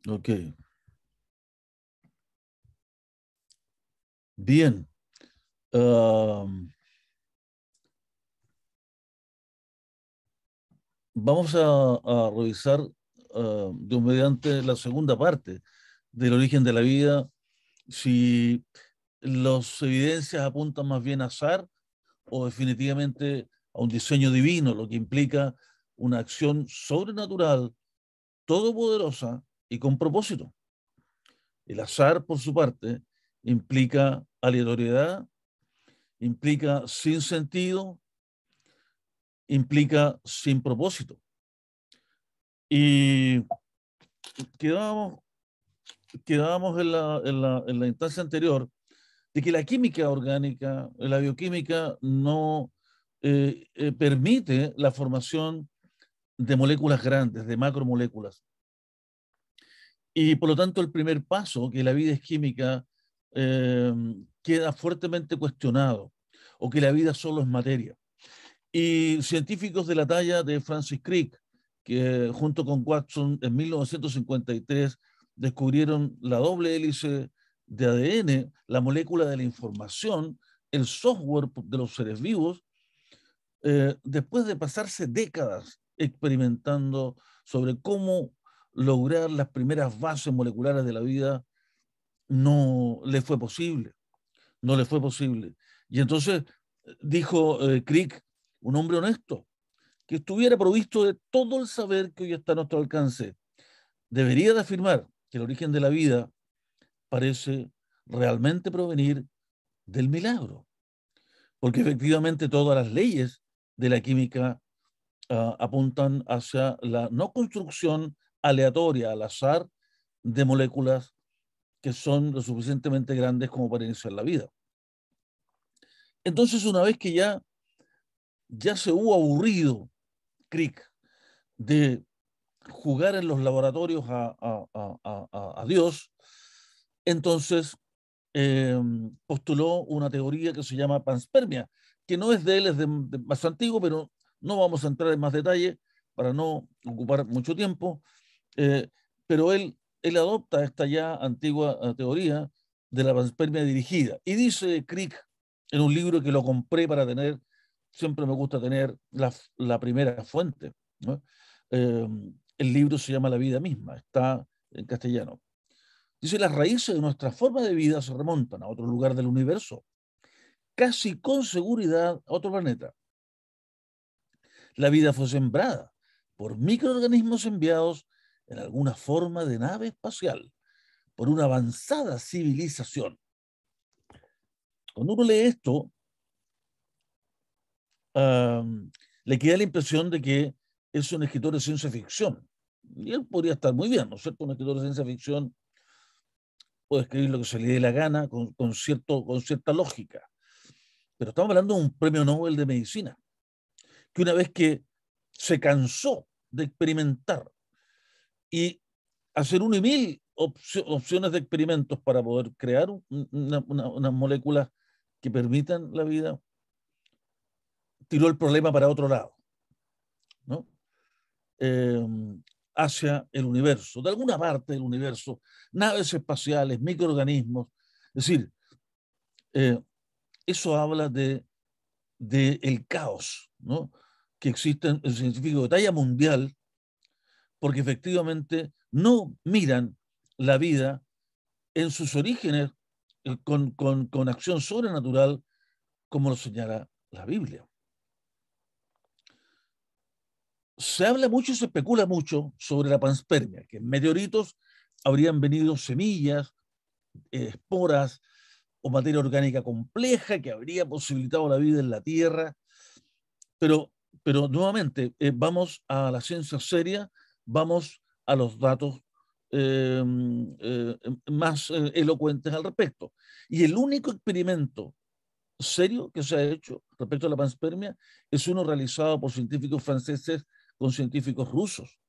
Ok, bien. Am, Vamos a revisar mediante la segunda parte del origen de la vida, si las evidencias apuntan más bien a azar o definitivamente a un diseño divino, lo que implica una acción sobrenatural, todopoderosa y con propósito. El azar, por su parte, implica aleatoriedad, implica sin sentido, implica sin propósito. Y quedábamos, quedábamos en la instancia anterior de que la química orgánica, la bioquímica, no permite la formación de moléculas grandes, de macromoléculas. Y por lo tanto, el primer paso, que la vida es química, eh, queda fuertemente cuestionado, o que la vida solo es materia. Y científicos de la talla de Francis Crick, que junto con Watson en 1953 descubrieron la doble hélice de ADN, la molécula de la información, el software de los seres vivos, después de pasarse décadas experimentando sobre cómo lograr las primeras bases moleculares de la vida, no le fue posible, no le fue posible. Y entonces dijo Crick, un hombre honesto, que estuviera provisto de todo el saber que hoy está a nuestro alcance, debería de afirmar que el origen de la vida parece realmente provenir del milagro, porque efectivamente todas las leyes de la química apuntan hacia la no construcción aleatoria al azar de moléculas que son lo suficientemente grandes como para iniciar la vida. Entonces, una vez que ya se hubo aburrido Crick de jugar en los laboratorios a Dios, entonces postuló una teoría que se llama panspermia, que no es de él, es de más antiguo, pero no vamos a entrar en más detalle para no ocupar mucho tiempo. Eh, pero él adopta esta ya antigua teoría de la panspermia dirigida. Y dice Crick en un libro que lo compré para tener, siempre me gusta tener la primera fuente, ¿no? Eh, el libro se llama La vida misma, está en castellano. Dice, las raíces de nuestra forma de vida se remontan a otro lugar del universo, casi con seguridad a otro planeta. La vida fue sembrada por microorganismos enviados en alguna forma de nave espacial por una avanzada civilización. Cuando uno lee esto, le queda la impresión de que es un escritor de ciencia ficción. Y él podría estar muy bien, ¿no es cierto? Un escritor de ciencia ficción puede escribir lo que se le dé la gana con cierta lógica. Pero estamos hablando de un premio Nobel de medicina, que una vez que se cansó de experimentar y hacer una y mil opciones de experimentos para poder crear unas moléculas que permitan la vida, tiró el problema para otro lado, ¿no? Eh, hacia el universo, de alguna parte del universo, naves espaciales, microorganismos. Es decir, eh, eso habla de el caos, ¿no? Que existe en científicos de talla mundial, porque efectivamente no miran la vida en sus orígenes con acción sobrenatural, como lo señala la Biblia. Se habla mucho, se especula mucho sobre la panspermia, que en meteoritos habrían venido semillas, esporas o materia orgánica compleja que habría posibilitado la vida en la Tierra, pero, pero nuevamente vamos a la ciencia seria, vamos a los datos eh, más elocuentes al respecto. Y el único experimento serio que se ha hecho respecto a la panspermia es uno realizado por científicos franceses con científicos rusos.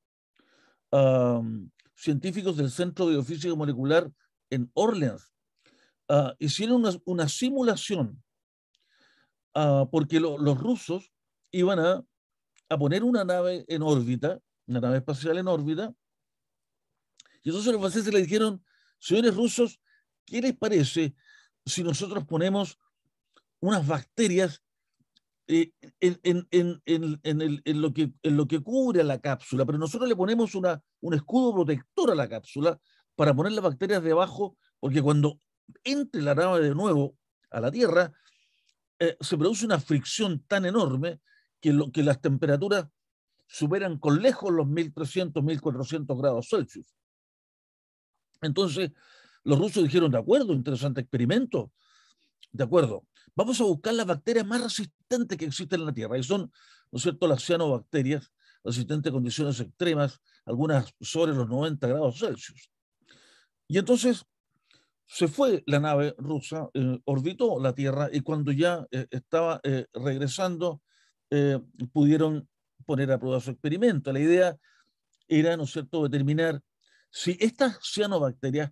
Científicos del Centro de Biofísica Molecular en Orleans hicieron una simulación porque los rusos iban a poner una nave en órbita, una nave espacial en órbita, Y entonces los franceses le dijeron, señores rusos, ¿qué les parece si nosotros ponemos unas bacterias en lo que cubre a la cápsula, pero nosotros le ponemos un escudo protector a la cápsula para poner las bacterias debajo, porque cuando entre la nave de nuevo a la Tierra, se produce una fricción tan enorme que las temperaturas superan con lejos los 1300, 1400 grados Celsius. Entonces, los rusos dijeron, de acuerdo, interesante experimento, de acuerdo, vamos a buscar las bacterias más resistentes que existen en la Tierra, y son, ¿no es cierto?, las cianobacterias, resistentes a condiciones extremas, algunas sobre los 90 grados Celsius. Y entonces se fue la nave rusa, orbitó la Tierra, y cuando ya estaba regresando, pudieron poner a prueba su experimento. La idea era, ¿no es cierto?, determinar si estas cianobacterias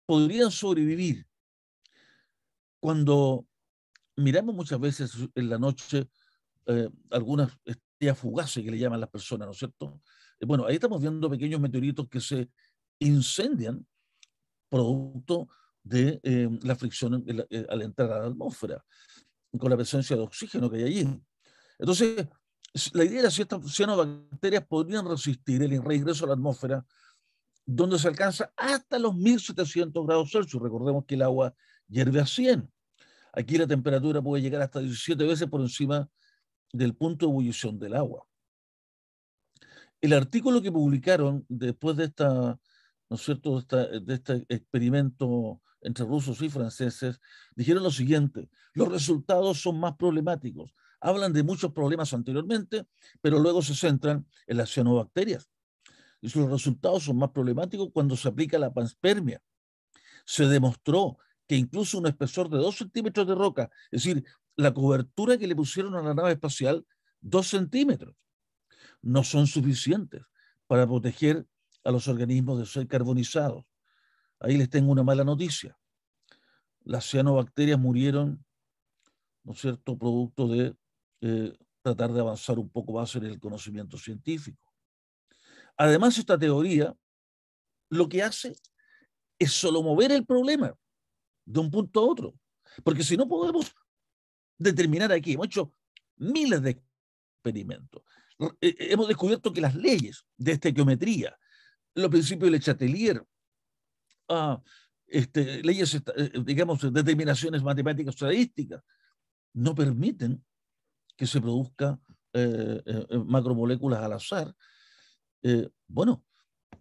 podrían sobrevivir. Cuando miramos muchas veces en la noche algunas estrellas fugaces que le llaman las personas, ¿no es cierto? Bueno, ahí estamos viendo pequeños meteoritos que se incendian producto de la fricción al entrar a la atmósfera, con la presencia de oxígeno que hay allí. Entonces, la idea era si estas cianobacterias podrían resistir el reingreso a la atmósfera, donde se alcanza hasta los 1700 grados Celsius. Recordemos que el agua hierve a 100. Aquí la temperatura puede llegar hasta 17 veces por encima del punto de ebullición del agua. El artículo que publicaron después de esta, ¿no es cierto?, de este experimento entre rusos y franceses, dijeron lo siguiente: los resultados son más problemáticos. Hablan de muchos problemas anteriormente, pero luego se centran en las cianobacterias. Y los resultados son más problemáticos cuando se aplica la panspermia. Se demostró que incluso un espesor de 2 centímetros de roca, es decir, la cobertura que le pusieron a la nave espacial, 2 centímetros, no son suficientes para proteger a los organismos de ser carbonizados. Ahí les tengo una mala noticia. Las cianobacterias murieron, ¿no es cierto?, producto de tratar de avanzar un poco más en el conocimiento científico. Además, esta teoría lo que hace es solo mover el problema de un punto a otro. Porque si no podemos determinar aquí, hemos hecho miles de experimentos. Hemos descubierto que las leyes de estequiometría, los principios de Le Chatelier, leyes, digamos, determinaciones matemáticas estadísticas, no permiten que se produzca macromoléculas al azar. Bueno,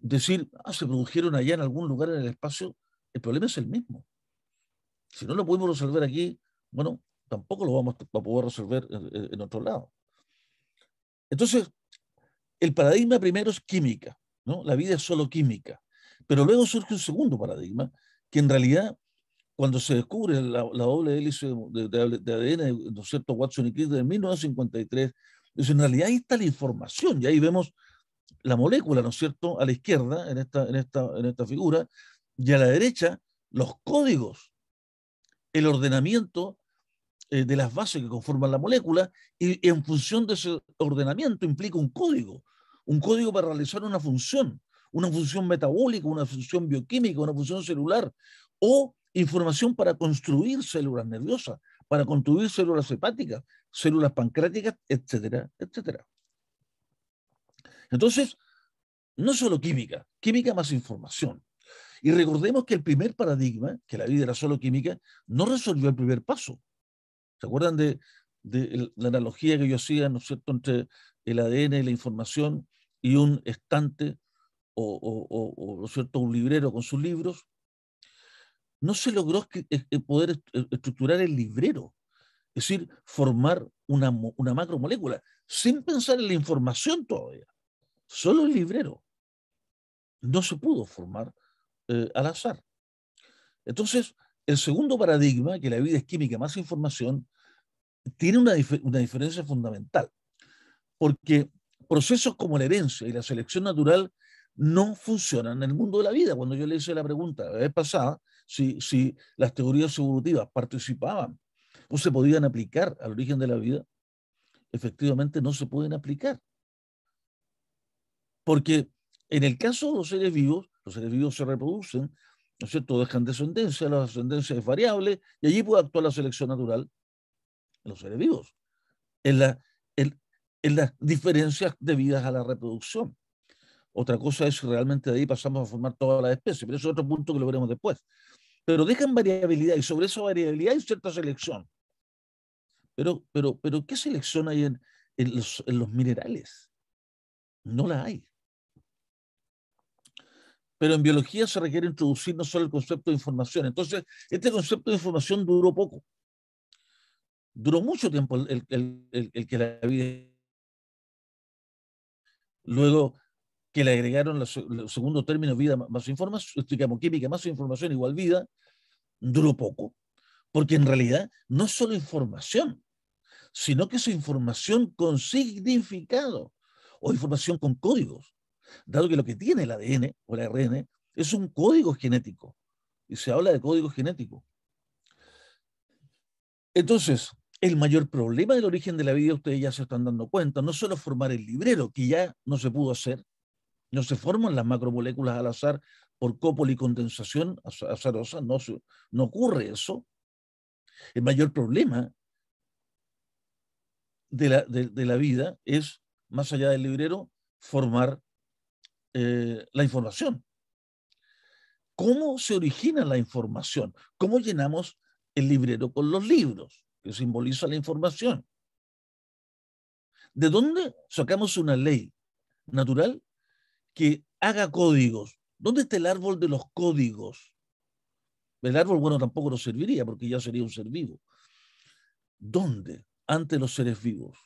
decir, se produjeron allá en algún lugar en el espacio, el problema es el mismo. Si no lo podemos resolver aquí, bueno, tampoco lo vamos a poder resolver en otro lado. Entonces, el paradigma primero es química, ¿no? La vida es solo química. Pero luego surge un segundo paradigma, que en realidad, cuando se descubre la doble hélice de ADN, ¿no es cierto?, Watson y Crick en 1953, pues en realidad ahí está la información, y ahí vemos la molécula, ¿no es cierto?, a la izquierda, en esta figura, y a la derecha, los códigos, el ordenamiento de las bases que conforman la molécula, y en función de ese ordenamiento implica un código para realizar una función metabólica, una función bioquímica, una función celular, o información para construir células nerviosas, para construir células hepáticas, células pancreáticas, etcétera, etcétera. Entonces, no solo química, química más información. Y recordemos que el primer paradigma, que la vida era solo química, no resolvió el primer paso. ¿Se acuerdan de la analogía que yo hacía, ¿no es cierto?, entre el ADN y la información y un estante o ¿no es cierto?, un librero con sus libros? No se logró poder estructurar el librero, es decir, formar una macromolécula, sin pensar en la información todavía, solo el librero. No se pudo formar al azar. Entonces, el segundo paradigma, que la vida es química más información, tiene una diferencia fundamental, porque procesos como la herencia y la selección natural no funcionan en el mundo de la vida. Cuando yo le hice la pregunta la vez pasada, si las teorías evolutivas participaban o se podían aplicar al origen de la vida, efectivamente no se pueden aplicar. Porque en el caso de los seres vivos, Los seres vivos se reproducen, ¿no es cierto? Dejan descendencia, la descendencia es variable, y allí puede actuar la selección natural en los seres vivos, en, en las diferencias debidas a la reproducción. Otra cosa es si realmente de ahí pasamos a formar todas las especies, pero eso es otro punto que lo veremos después. Pero dejan variabilidad y sobre esa variabilidad hay cierta selección. Pero ¿qué selección hay en los minerales? No la hay. Pero en biología se requiere introducir no solo el concepto de información. Entonces, este concepto de información duró poco. Duró mucho tiempo el que la vida. Luego que le agregaron el segundo término, vida más información, digamos, química más información igual vida, duró poco. Porque en realidad no es solo información, sino que es información con significado o información con códigos, dado que lo que tiene el ADN o el ARN es un código genético, y se habla de código genético. Entonces, el mayor problema del origen de la vida, ustedes ya se están dando cuenta, no solo formar el librero, que ya no se pudo hacer, no se forman las macromoléculas al azar por copolicondensación azarosa, no ocurre eso. El mayor problema de la vida es, más allá del librero, formar la información. ¿Cómo se origina la información? ¿Cómo llenamos el librero con los libros que simboliza la información? ¿De dónde sacamos una ley natural que haga códigos? ¿Dónde está el árbol de los códigos? El árbol, bueno, tampoco nos serviría porque ya sería un ser vivo. ¿Dónde, ante los seres vivos,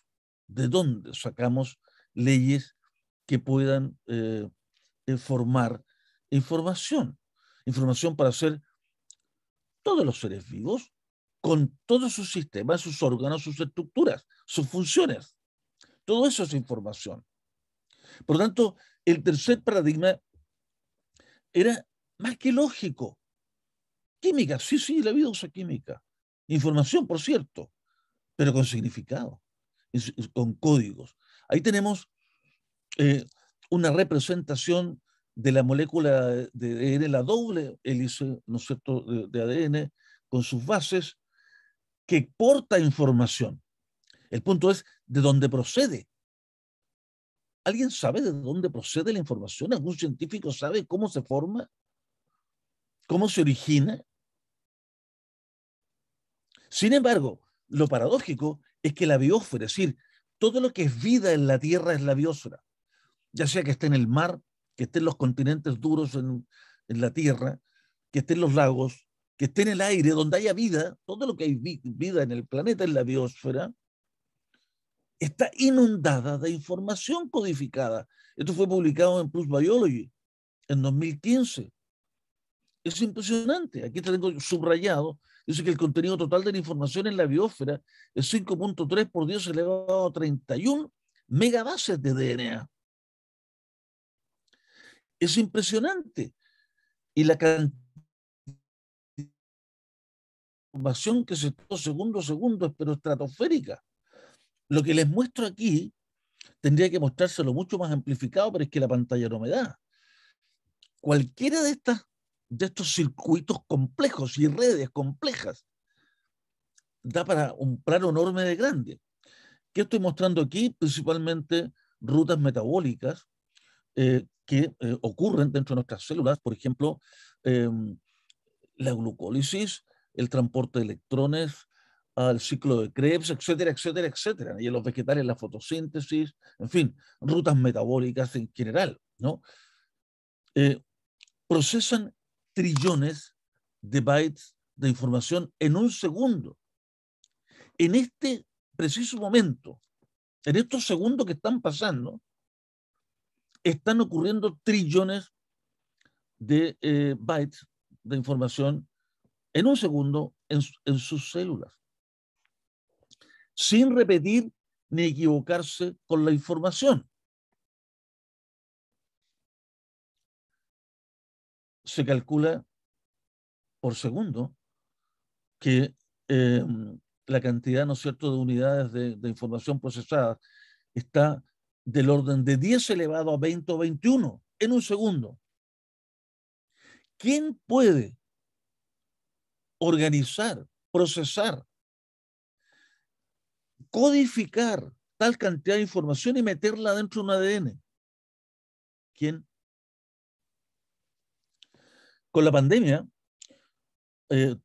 de dónde sacamos leyes que puedan formar información? Información para hacer todos los seres vivos con todos sus sistemas, sus órganos, sus estructuras, sus funciones. Todo eso es información. Por lo tanto, el tercer paradigma era más que lógico. Química, sí, la vida usa química. Información, por cierto, pero con significado, con códigos. Ahí tenemos una representación de la molécula de ADN, la doble hélice, ¿no es cierto?, de ADN, con sus bases, que porta información. El punto es de dónde procede. ¿Alguien sabe de dónde procede la información? ¿Algún científico sabe cómo se forma? ¿Cómo se origina? Sin embargo, lo paradójico es que la biosfera, es decir, todo lo que es vida en la Tierra es la biosfera, ya sea que esté en el mar, que esté en los continentes duros en la Tierra, que esté en los lagos, que esté en el aire, donde haya vida, todo lo que hay vida en el planeta, en la biosfera, está inundada de información codificada. Esto fue publicado en Plus Biology en 2015. Es impresionante. Aquí te tengo subrayado. Dice que el contenido total de la información en la biosfera es 5.3 por 10 elevado a 31 megabases de DNA. Es impresionante. Y la cantidad de información que se está segundo a segundo es pero estratosférica. Lo que les muestro aquí tendría que mostrárselo mucho más amplificado, pero es que la pantalla no me da. Cualquiera de estos circuitos complejos y redes complejas da para un plano enorme de grande. ¿Qué estoy mostrando aquí? Principalmente rutas metabólicas que ocurren dentro de nuestras células, por ejemplo, eh, la glucólisis, el transporte de electrones, al ciclo de Krebs, etcétera, etcétera, etcétera. Y en los vegetales la fotosíntesis, en fin, rutas metabólicas en general, ¿no? Procesan trillones de bytes de información en un segundo. En este preciso momento, en estos segundos que están pasando, están ocurriendo trillones de bytes de información en un segundo en sus células, sin repetir ni equivocarse con la información. Se calcula por segundo que la cantidad, ¿no es cierto?, de unidades de información procesada está del orden de 10 elevado a 20 o 21 en un segundo. ¿Quién puede organizar, procesar, codificar tal cantidad de información y meterla dentro de un ADN? ¿Quién? Con la pandemia,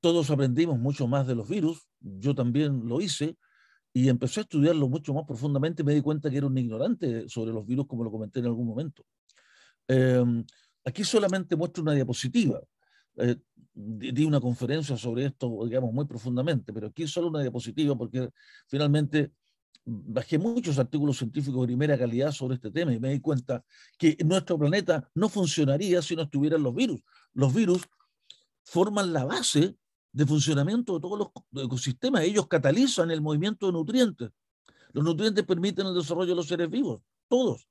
todos aprendimos mucho más de los virus, yo también lo hice, y empecé a estudiarlo mucho más profundamente. Me di cuenta que era un ignorante sobre los virus, como lo comenté en algún momento. Eh, Aquí solamente muestro una diapositiva. Di una conferencia sobre esto, digamos, muy profundamente, pero aquí solo una diapositiva porque finalmente bajé muchos artículos científicos de primera calidad sobre este tema y me di cuenta que nuestro planeta no funcionaría si no estuvieran los virus. Los virus forman la base de funcionamiento de todos los ecosistemas. Ellos catalizan el movimiento de nutrientes. Los nutrientes permiten el desarrollo de los seres vivos, todos.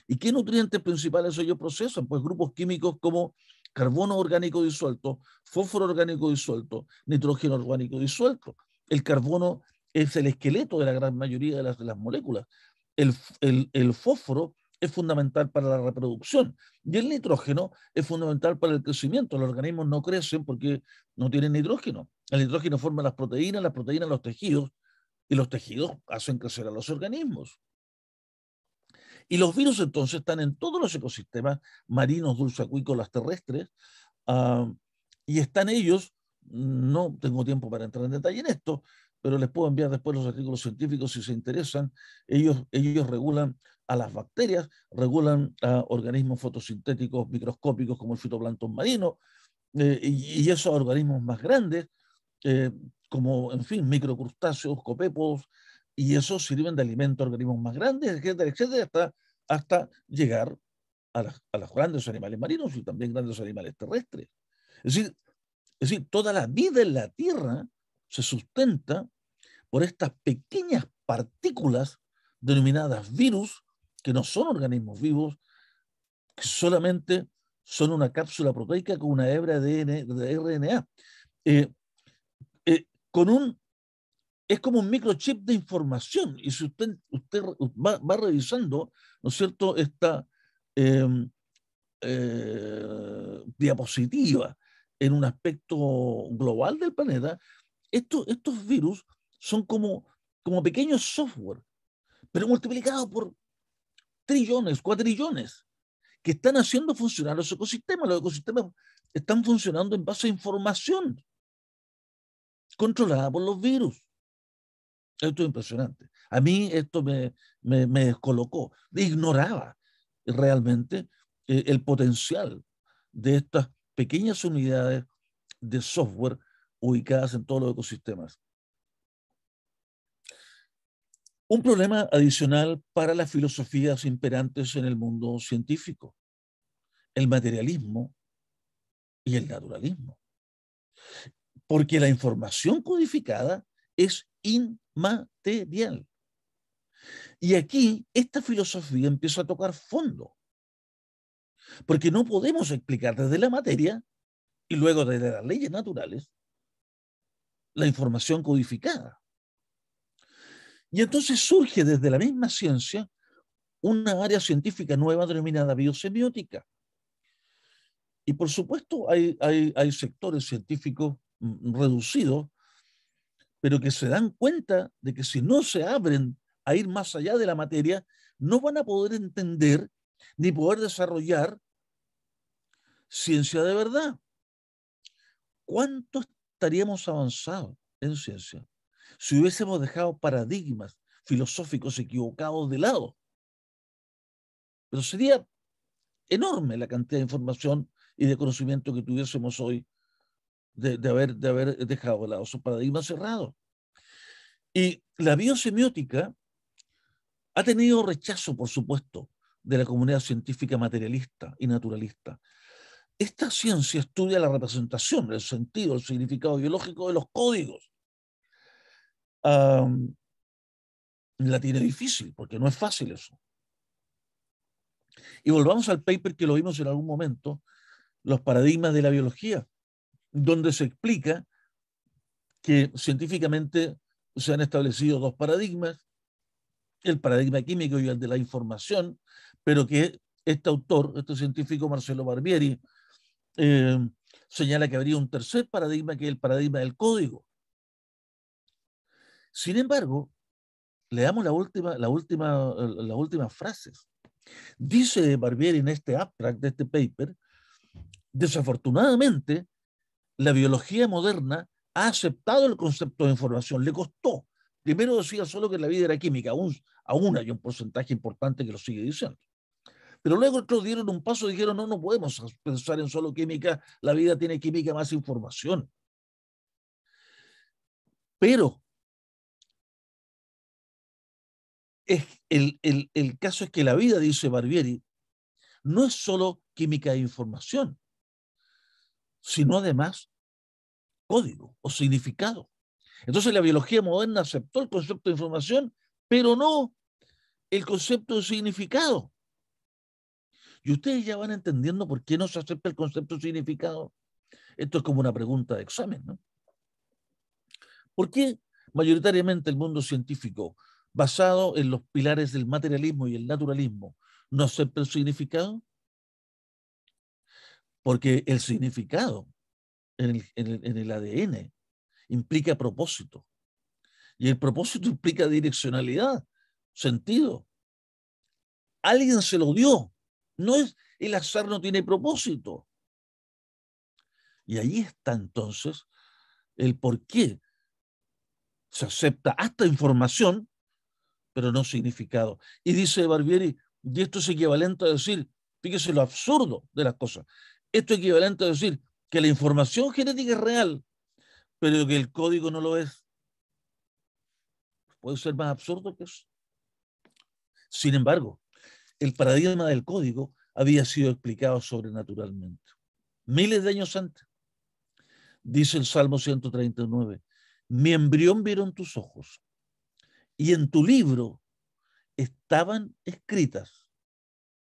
¿Y qué nutrientes principales ellos procesan? Pues grupos químicos como carbono orgánico disuelto, fósforo orgánico disuelto, nitrógeno orgánico disuelto. El carbono es el esqueleto de la gran mayoría de las moléculas. El fósforo es fundamental para la reproducción y el nitrógeno es fundamental para el crecimiento. Los organismos no crecen porque no tienen nitrógeno. El nitrógeno forma las proteínas los tejidos, y los tejidos hacen crecer a los organismos. Y los virus entonces están en todos los ecosistemas marinos, dulceacuícolas, terrestres, uh, y están ellos, no tengo tiempo para entrar en detalle en esto, pero les puedo enviar después los artículos científicos si se interesan. Ellos regulan a las bacterias, regulan a organismos fotosintéticos microscópicos como el fitoplancton marino, y esos organismos más grandes, eh, como, en fin, microcrustáceos, copépodos, y esos sirven de alimento a organismos más grandes, etcétera, etcétera, hasta llegar a los grandes animales marinos y también grandes animales terrestres. Es decir, toda la vida en la Tierra se sustenta por estas pequeñas partículas denominadas virus, que no son organismos vivos, que solamente son una cápsula proteica con una hebra de RNA. Con un Es como un microchip de información. Y si usted va revisando, ¿no es cierto?, esta eh, diapositiva en un aspecto global del planeta, estos virus son como pequeños software, pero multiplicados por trillones, cuatrillones, que están haciendo funcionar los ecosistemas. Los ecosistemas están funcionando en base a información controlada por los virus. Esto es impresionante. A mí esto me descolocó. Ignoraba realmente el potencial de estas pequeñas unidades de software ubicadas en todos los ecosistemas. Un problema adicional para las filosofías imperantes en el mundo científico: el materialismo y el naturalismo. Porque la información codificada es inmaterial. Y aquí esta filosofía empieza a tocar fondo, porque no podemos explicar desde la materia y luego desde las leyes naturales la información codificada. Y entonces surge desde la misma ciencia una área científica nueva denominada biosemiótica. Y por supuesto hay sectores científicos reducidos, pero que se dan cuenta de que si no se abren a ir más allá de la materia, no van a poder entender ni poder desarrollar ciencia de verdad. ¿Cuánto estaríamos avanzados en ciencia si hubiésemos dejado paradigmas filosóficos equivocados de lado? Pero sería enorme la cantidad de información y de conocimiento que tuviésemos hoy de haber dejado de lado esos paradigmas cerrados. Y la biosemiótica ha tenido rechazo, por supuesto, de la comunidad científica materialista y naturalista. Esta ciencia estudia la representación, el sentido, el significado biológico de los códigos. La tiene difícil, porque no es fácil eso. Y volvamos al paper que lo vimos en algún momento, los paradigmas de la biología, donde se explica que científicamente se han establecido dos paradigmas, el paradigma químico y el de la información, pero que este autor, este científico Marcelo Barbieri, señala que habría un tercer paradigma, que es el paradigma del código. Sin embargo, leamos las últimas frases. Dice Barbieri en este abstract de este paper: desafortunadamente, la biología moderna ha aceptado el concepto de información. Le costó. Primero decía solo que la vida era química, aún hay un porcentaje importante que lo sigue diciendo. Pero luego otros dieron un paso y dijeron, no, no podemos pensar en solo química, la vida tiene química más información. Pero el caso es que la vida, dice Barbieri, no es solo química e información, sino además código o significado. Entonces la biología moderna aceptó el concepto de información, pero no el concepto de significado. Y ustedes ya van entendiendo por qué no se acepta el concepto de significado. Esto es como una pregunta de examen, ¿no? ¿Por qué mayoritariamente el mundo científico, basado en los pilares del materialismo y el naturalismo, no acepta el significado? Porque el significado en el ADN implica propósito. Y el propósito implica direccionalidad, sentido. Alguien se lo dio. No es el azar, no tiene propósito. Y ahí está entonces el por qué se acepta hasta información, pero no significado. Y dice Barbieri, y esto es equivalente a decir, fíjese lo absurdo de las cosas, esto es equivalente a decir que la información genética es real, pero que el código no lo es. ¿Puede ser más absurdo que eso? Sin embargo, el paradigma del código había sido explicado sobrenaturalmente. Miles de años antes, dice el Salmo 139, mi embrión vieron tus ojos y en tu libro estaban escritas.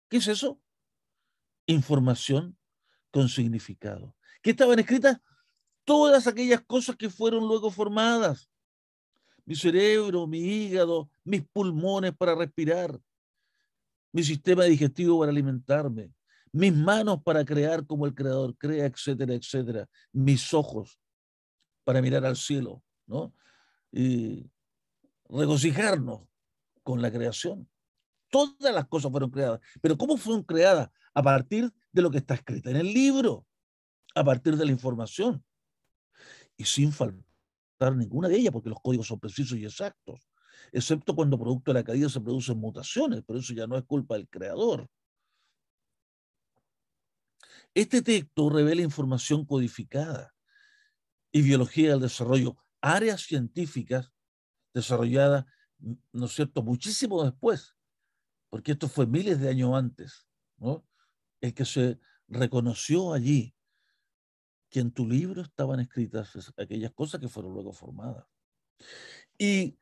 ¿Qué es eso? Información con significado. ¿Qué estaban escritas? Todas aquellas cosas que fueron luego formadas. Mi cerebro, mi hígado, mis pulmones para respirar, mi sistema digestivo para alimentarme, mis manos para crear como el creador crea, etcétera, etcétera, mis ojos para mirar al cielo, ¿no? Y regocijarnos con la creación. Todas las cosas fueron creadas. Pero ¿cómo fueron creadas? A partir de lo que está escrito en el libro, a partir de la información. Y sin faltar ninguna de ellas, porque los códigos son precisos y exactos, excepto cuando producto de la caída se producen mutaciones, pero eso ya no es culpa del creador. Este texto revela información codificada y biología del desarrollo, áreas científicas desarrolladas, ¿no es cierto?, muchísimo después, porque esto fue miles de años antes, ¿no? El que se reconoció allí que en tu libro estaban escritas aquellas cosas que fueron luego formadas. Y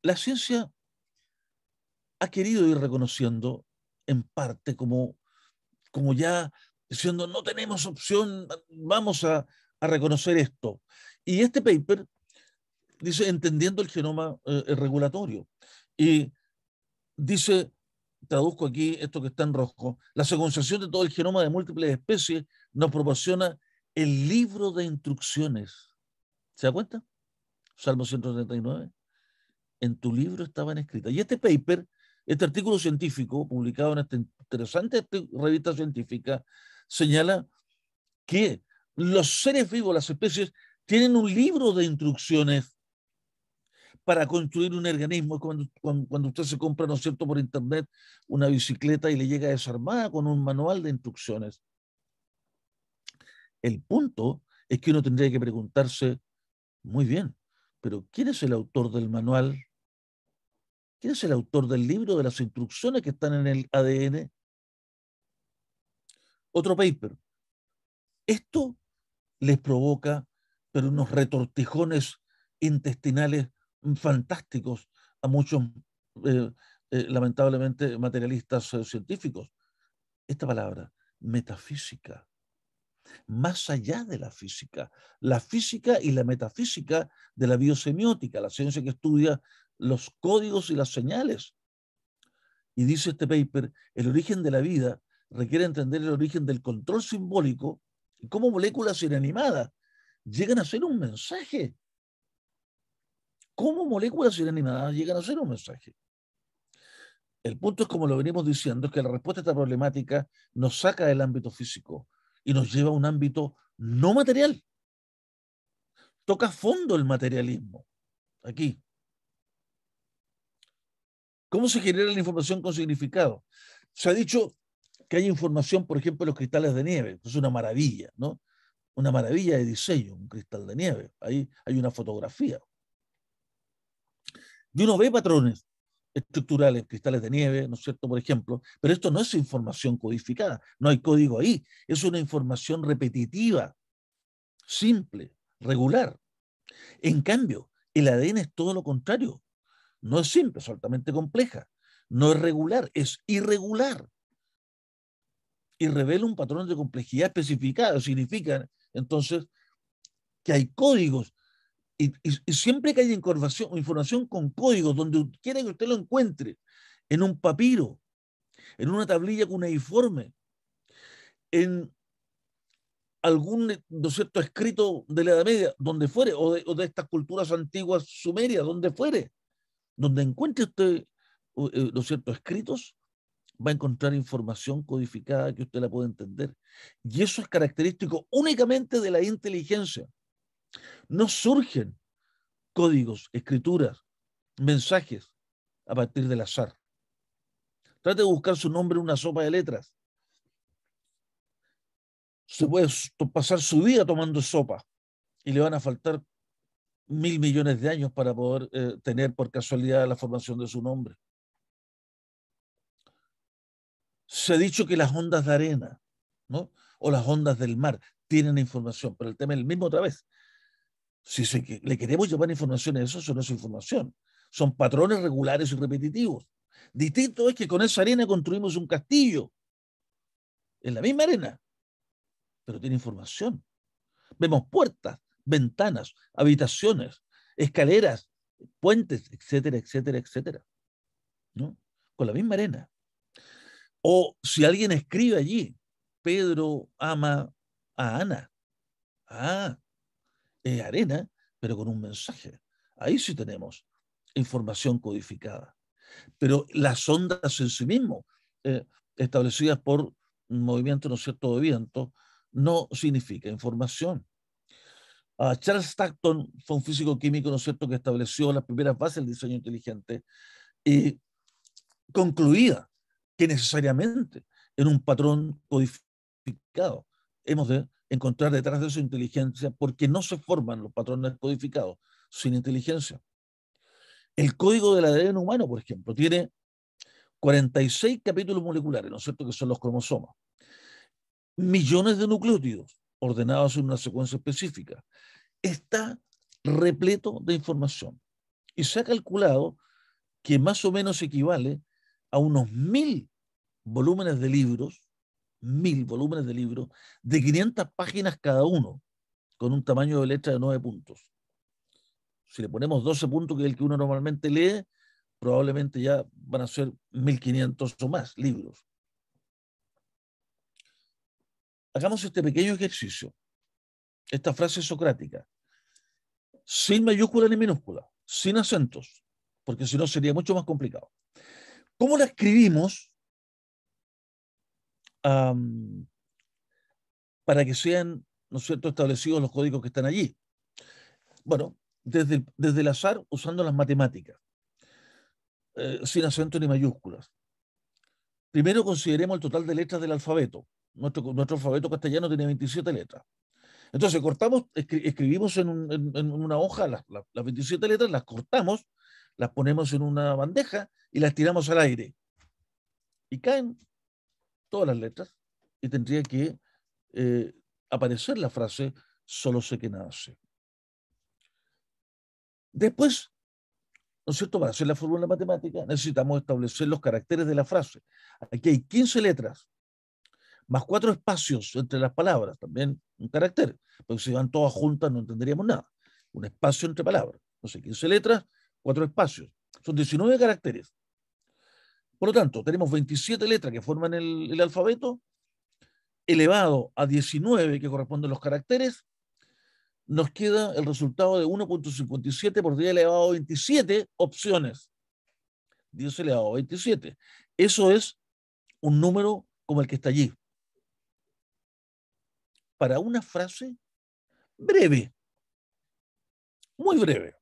la ciencia ha querido ir reconociendo en parte como ya diciendo no tenemos opción, vamos a reconocer esto. Y este paper dice entendiendo el genoma regulatorio. Y dice, traduzco aquí esto que está en rojo, la secuenciación de todo el genoma de múltiples especies nos proporciona el libro de instrucciones. ¿Se da cuenta? Salmo 139. En tu libro estaban escritas. Y este paper, este artículo científico publicado en esta interesante revista científica, señala que los seres vivos, las especies, tienen un libro de instrucciones para construir un organismo. Cuando usted se compra, ¿no es cierto?, por internet una bicicleta y le llega desarmada con un manual de instrucciones. El punto es que uno tendría que preguntarse, muy bien, pero ¿quién es el autor del manual? ¿Quién es el autor del libro de las instrucciones que están en el ADN? Otro paper. Esto les provoca, pero unos retortijones intestinales fantásticos a muchos, lamentablemente, materialistas científicos. Esta palabra, metafísica, más allá de la física y la metafísica de la biosemiótica, la ciencia que estudia los códigos y las señales. Y dice este paper, el origen de la vida requiere entender el origen del control simbólico y cómo moléculas inanimadas llegan a ser un mensaje. ¿Cómo moléculas inanimadas llegan a ser un mensaje? El punto es, como lo venimos diciendo, es que la respuesta a esta problemática nos saca del ámbito físico y nos lleva a un ámbito no material. Toca a fondo el materialismo. Aquí. ¿Cómo se genera la información con significado? Se ha dicho que hay información, por ejemplo, en los cristales de nieve. Es una maravilla, ¿no? Una maravilla de diseño, un cristal de nieve. Ahí hay una fotografía. Y uno ve patrones estructurales, cristales de nieve, ¿no es cierto?, por ejemplo, pero esto no es información codificada, no hay código ahí, es una información repetitiva, simple, regular. En cambio, el ADN es todo lo contrario, no es simple, es altamente compleja, no es regular, es irregular y revela un patrón de complejidad especificado. Significa entonces que hay códigos. Y siempre que haya información con códigos, donde quiera que usted lo encuentre, en un papiro, en una tablilla cuneiforme, en algún, ¿no es cierto?, escrito de la Edad Media, donde fuere, o de estas culturas antiguas sumerias, donde fuere, donde encuentre usted, ¿no es cierto?, escritos, va a encontrar información codificada que usted la puede entender. Y eso es característico únicamente de la inteligencia. No surgen códigos, escrituras, mensajes a partir del azar. Trate de buscar su nombre en una sopa de letras. Se puede pasar su vida tomando sopa y le van a faltar 1.000 millones de años para poder tener por casualidad la formación de su nombre. Se ha dicho que las ondas de arena, ¿no?, o las ondas del mar tienen información, pero el tema es el mismo otra vez. Si le queremos llevar información a eso no es información. Son patrones regulares y repetitivos. Distinto es que con esa arena construimos un castillo. En la misma arena, pero tiene información. Vemos puertas, ventanas, habitaciones, escaleras, puentes, etcétera, etcétera, etcétera, ¿no? Con la misma arena. O si alguien escribe allí, Pedro ama a Ana. Ah, es arena, pero con un mensaje. Ahí sí tenemos información codificada. Pero las ondas en sí mismo, establecidas por un movimiento, ¿no es cierto?, de viento, no significa información. Charles Stockton fue un físico químico, ¿no es cierto?, que estableció las primeras bases del diseño inteligente y concluía que necesariamente en un patrón codificado hemos de encontrar detrás de su inteligencia, porque no se forman los patrones codificados sin inteligencia. El código del ADN humano, por ejemplo, tiene 46 capítulos moleculares, ¿no es cierto?, que son los cromosomas. Millones de nucleótidos ordenados en una secuencia específica. Está repleto de información. Y se ha calculado que más o menos equivale a unos 1.000 volúmenes de libros, 1.000 volúmenes de libros, de 500 páginas cada uno, con un tamaño de letra de 9 puntos. Si le ponemos 12 puntos, que es el que uno normalmente lee, probablemente ya van a ser 1.500 o más libros. Hagamos este pequeño ejercicio, esta frase socrática, sin mayúscula ni minúscula, sin acentos, porque si no sería mucho más complicado. ¿Cómo la escribimos para que sean, ¿no es cierto?, establecidos los códigos que están allí? Bueno, desde el azar, usando las matemáticas, sin acento ni mayúsculas. Primero consideremos el total de letras del alfabeto. Nuestro alfabeto castellano tiene 27 letras. Entonces cortamos, escribimos en una hoja las 27 letras, las cortamos, las ponemos en una bandeja y las tiramos al aire. Y caen todas las letras y tendría que aparecer la frase solo sé que nada sé. Después, ¿no es cierto?, para hacer la fórmula matemática necesitamos establecer los caracteres de la frase. Aquí hay 15 letras, más 4 espacios entre las palabras, también un carácter, porque si van todas juntas no entenderíamos nada. Un espacio entre palabras. Entonces, 15 letras, 4 espacios. Son 19 caracteres. Por lo tanto, tenemos 27 letras que forman el alfabeto, elevado a 19 que corresponden a los caracteres, nos queda el resultado de 1.57 por 10 elevado a 27 opciones. 10 elevado a 27. Eso es un número como el que está allí. Para una frase breve, muy breve,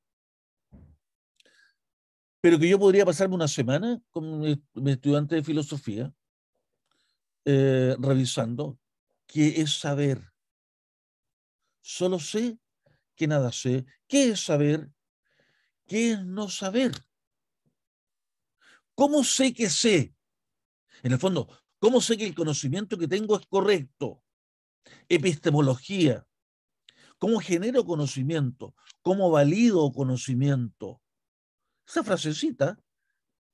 pero que yo podría pasarme una semana con mi estudiante de filosofía revisando qué es saber. Solo sé que nada sé. ¿Qué es saber? ¿Qué es no saber? ¿Cómo sé que sé? En el fondo, ¿cómo sé que el conocimiento que tengo es correcto? Epistemología. ¿Cómo genero conocimiento? ¿Cómo valido conocimiento? Esa frasecita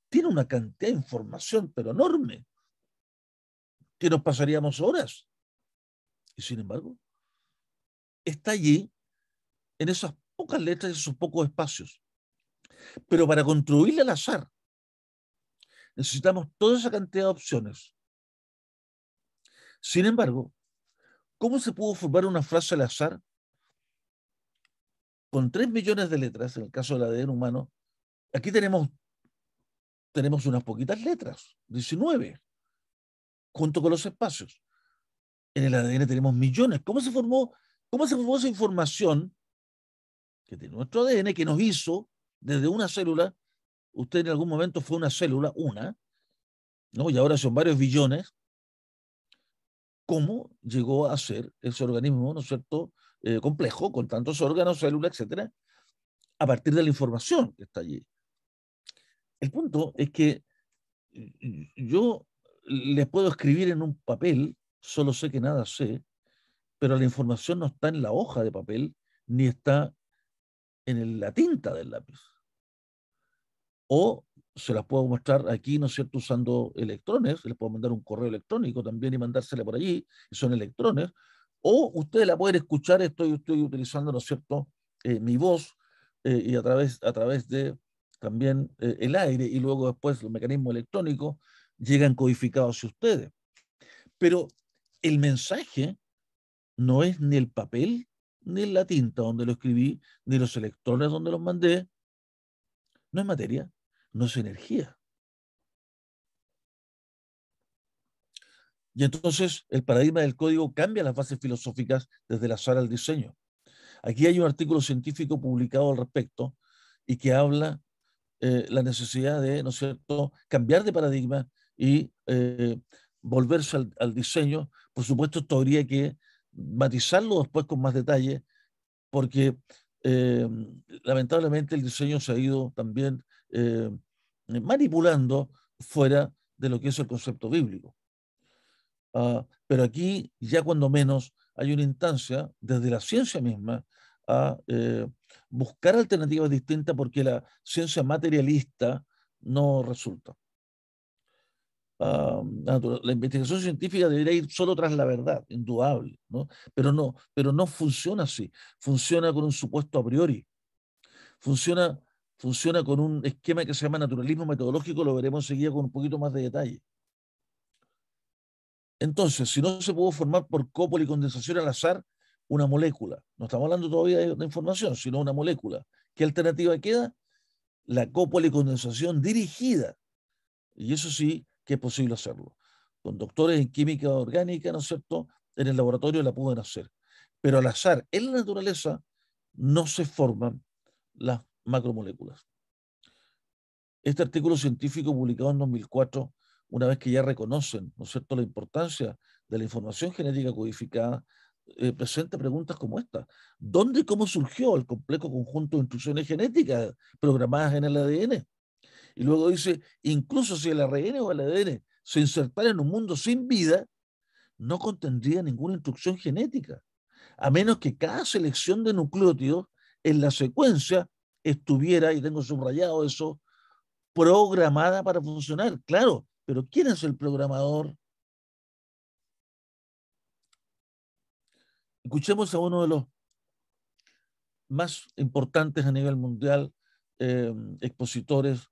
tiene una cantidad de información, pero enorme, que nos pasaríamos horas. Y sin embargo, está allí, en esas pocas letras y esos pocos espacios. Pero para construirla al azar, necesitamos toda esa cantidad de opciones. Sin embargo, ¿cómo se pudo formar una frase al azar con 3 millones de letras, en el caso del ADN humano? Aquí tenemos unas poquitas letras, 19, junto con los espacios. En el ADN tenemos millones. Cómo se formó esa información que tiene nuestro ADN que nos hizo desde una célula? Usted en algún momento fue una célula, una, ¿no? Y ahora son varios billones. ¿Cómo llegó a ser ese organismo, ¿no es cierto?, complejo, con tantos órganos, células, etcétera, a partir de la información que está allí. El punto es que yo les puedo escribir en un papel, solo sé que nada sé, pero la información no está en la hoja de papel, ni está en la tinta del lápiz. O se las puedo mostrar aquí, ¿no es cierto?, usando electrones, les puedo mandar un correo electrónico también y mandársela por allí, y son electrones, o ustedes la pueden escuchar, estoy utilizando, ¿no es cierto?, mi voz y a través de también el aire, y luego después los mecanismos electrónicos llegan codificados hacia ustedes. Pero el mensaje no es ni el papel, ni la tinta donde lo escribí, ni los electrones donde los mandé, no es materia, no es energía. Y entonces el paradigma del código cambia las bases filosóficas desde el azar al diseño. Aquí hay un artículo científico publicado al respecto y que habla la necesidad de, ¿no es cierto?, cambiar de paradigma y volverse al diseño. Por supuesto, esto habría que matizarlo después con más detalle, porque eh, lamentablemente el diseño se ha ido también manipulando fuera de lo que es el concepto bíblico. Pero aquí ya cuando menos hay una instancia desde la ciencia misma a buscar alternativas distintas porque la ciencia materialista no resulta. La investigación científica debería ir solo tras la verdad, indudable, ¿no? Pero no funciona así. Funciona con un supuesto a priori. Funciona, funciona con un esquema que se llama naturalismo metodológico, lo veremos enseguida con un poquito más de detalle. Entonces, si no se pudo formar por copolicondensación al azar una molécula, no estamos hablando todavía de información, sino una molécula, ¿qué alternativa queda? La copolicondensación dirigida. Y eso sí que es posible hacerlo. Con doctores en química orgánica, ¿no es cierto?, en el laboratorio la pueden hacer. Pero al azar, en la naturaleza, no se forman las macromoléculas. Este artículo científico publicado en 2004, una vez que ya reconocen, ¿no es cierto?, la importancia de la información genética codificada, presenta preguntas como esta. ¿Dónde y cómo surgió el complejo conjunto de instrucciones genéticas programadas en el ADN? Y luego dice, incluso si el ARN o el ADN se insertara en un mundo sin vida, no contendría ninguna instrucción genética, a menos que cada selección de nucleótidos en la secuencia estuviera, y tengo subrayado eso, programada para funcionar. Claro, pero ¿quién es el programador? Escuchemos a uno de los más importantes a nivel mundial, expositores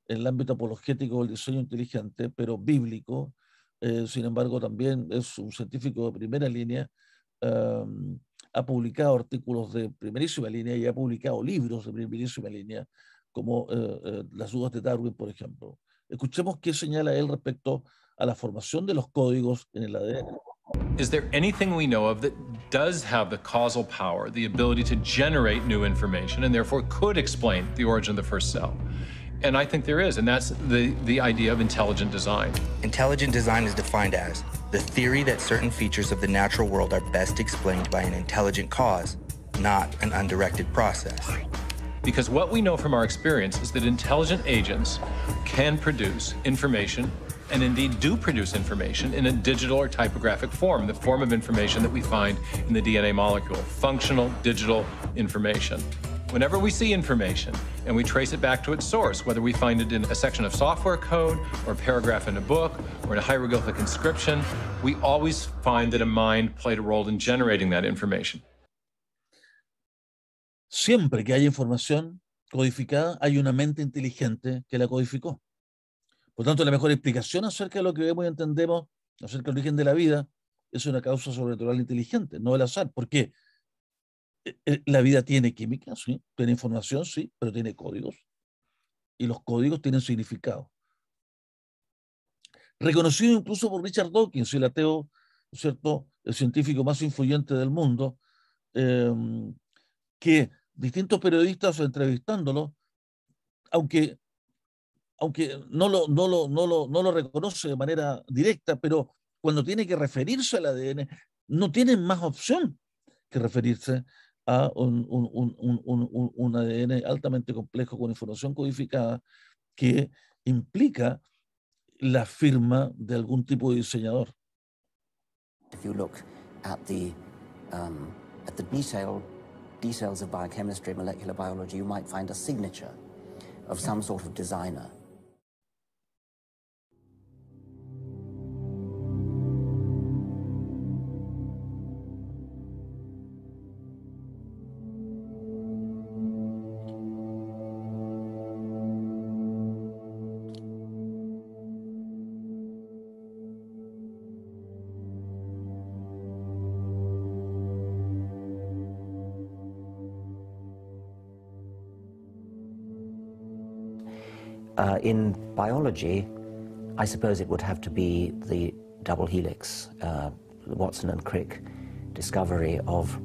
en el ámbito apologético del diseño inteligente, pero bíblico. Sin embargo, también es un científico de primera línea, ha publicado artículos de primerísima línea y ha publicado libros de primerísima línea, como Las dudas de Darwin, por ejemplo. Escuchemos qué señala él respecto a la formación de los códigos en el ADN. Is there anything we know of that does have the causal power, the ability to generate new information, and therefore could explain the origin of the first cell? And I think there is, and that's the idea of intelligent design. Intelligent design is defined as the theory that certain features of the natural world are best explained by an intelligent cause, not an undirected process. Because what we know from our experience is that intelligent agents can produce information, and indeed do produce information in a digital or typographic form, the form of information that we find in the DNA molecule, functional digital information. Whenever we see information and we trace it back to its source, whether we find it in a section of software code or a paragraph in a book or in a hieroglyphic inscription, we always find that a mind played a role in generating that information. Siempre que hay información codificada, hay una mente inteligente que la codificó. Por tanto, la mejor explicación acerca de lo que vemos y entendemos, acerca del origen de la vida, es una causa sobrenatural inteligente, no el azar. ¿Por qué? La vida tiene química, sí, tiene información, sí, pero tiene códigos. Y los códigos tienen significado. Reconocido incluso por Richard Dawkins, el ateo, ¿cierto?, el científico más influyente del mundo, que distintos periodistas entrevistándolo, aunque no lo reconoce de manera directa, pero cuando tiene que referirse al ADN, no tienen más opción que referirse a un ADN altamente complejo con información codificada que implica la firma de algún tipo de diseñador. If you look at the details of biochemistry, molecular biology, you might find a signature of some sort of designer. In biology, I suppose it would have to be the double helix, the Watson and Crick discovery of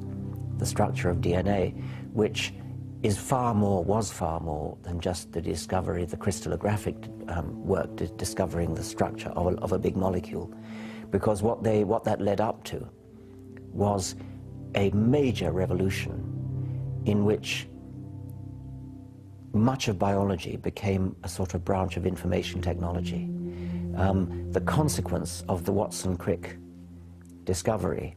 the structure of DNA, which was far more than just the discovery, the crystallographic work, discovering the structure of a big molecule. Because what that led up to was a major revolution in which much of biology became a sort of branch of information technology. The consequence of the Watson-Crick discovery,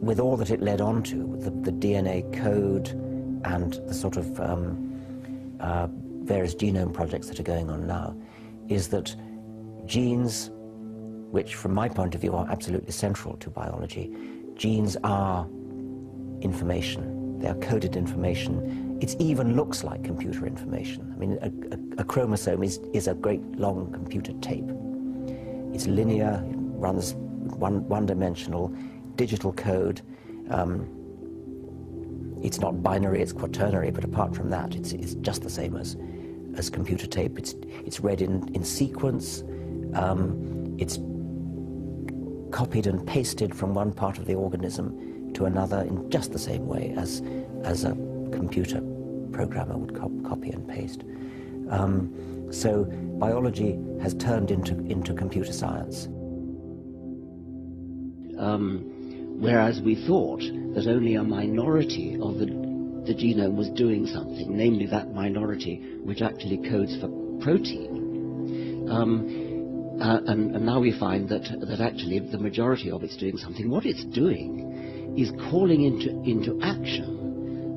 with all that it led on to, the DNA code and the sort of various genome projects that are going on now, is that genes, which from my point of view are absolutely central to biology, genes are information. They are coded information. It even looks like computer information. I mean, a chromosome is a great long computer tape. It's linear, it runs one-dimensional, digital code. It's not binary, it's quaternary, but apart from that, it's just the same as computer tape. It's read in sequence. It's copied and pasted from one part of the organism to another in just the same way as a computer programmer would copy and paste. So biology has turned into computer science. Whereas we thought that only a minority of the genome was doing something, namely that minority which actually codes for protein. And now we find that actually the majority of it's doing something. What it's doing is calling into action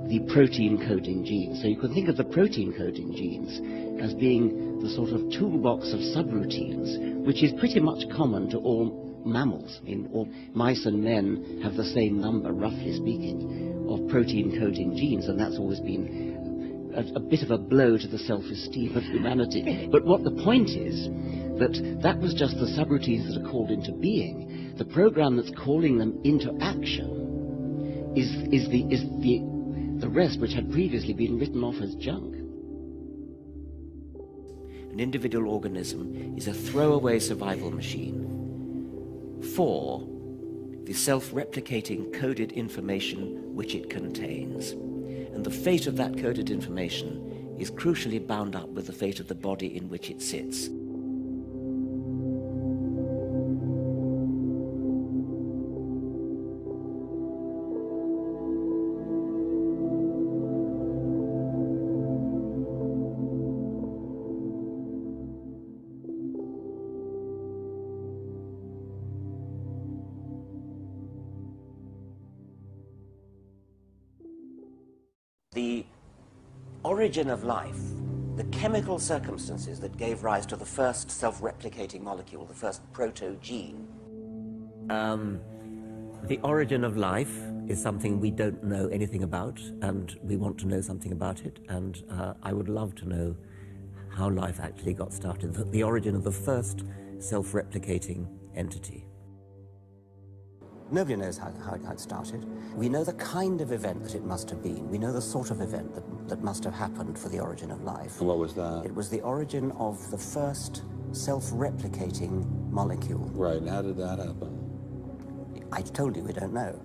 the protein coding genes. So you can think of the protein coding genes as being the sort of toolbox of subroutines, which is pretty much common to all mammals. I mean, all mice and men have the same number, roughly speaking, of protein coding genes, and that's always been a bit of a blow to the self-esteem of humanity. But what the point is, that was just the subroutines that are called into being. The program that's calling them into action is the rest which had previously been written off as junk. An individual organism is a throwaway survival machine for the self-replicating coded information which it contains. And the fate of that coded information is crucially bound up with the fate of the body in which it sits. The origin of life, the chemical circumstances that gave rise to the first self-replicating molecule, the first proto-gene. The origin of life is something we don't know anything about, and we want to know something about it, and I would love to know how life actually got started, the origin of the first self-replicating entity. Nobody knows how it started. We know the kind of event that it must have been. We know the sort of event that must have happened for the origin of life. What was that? It was the origin of the first self-replicating molecule. Right, and how did that happen? I told you we don't know.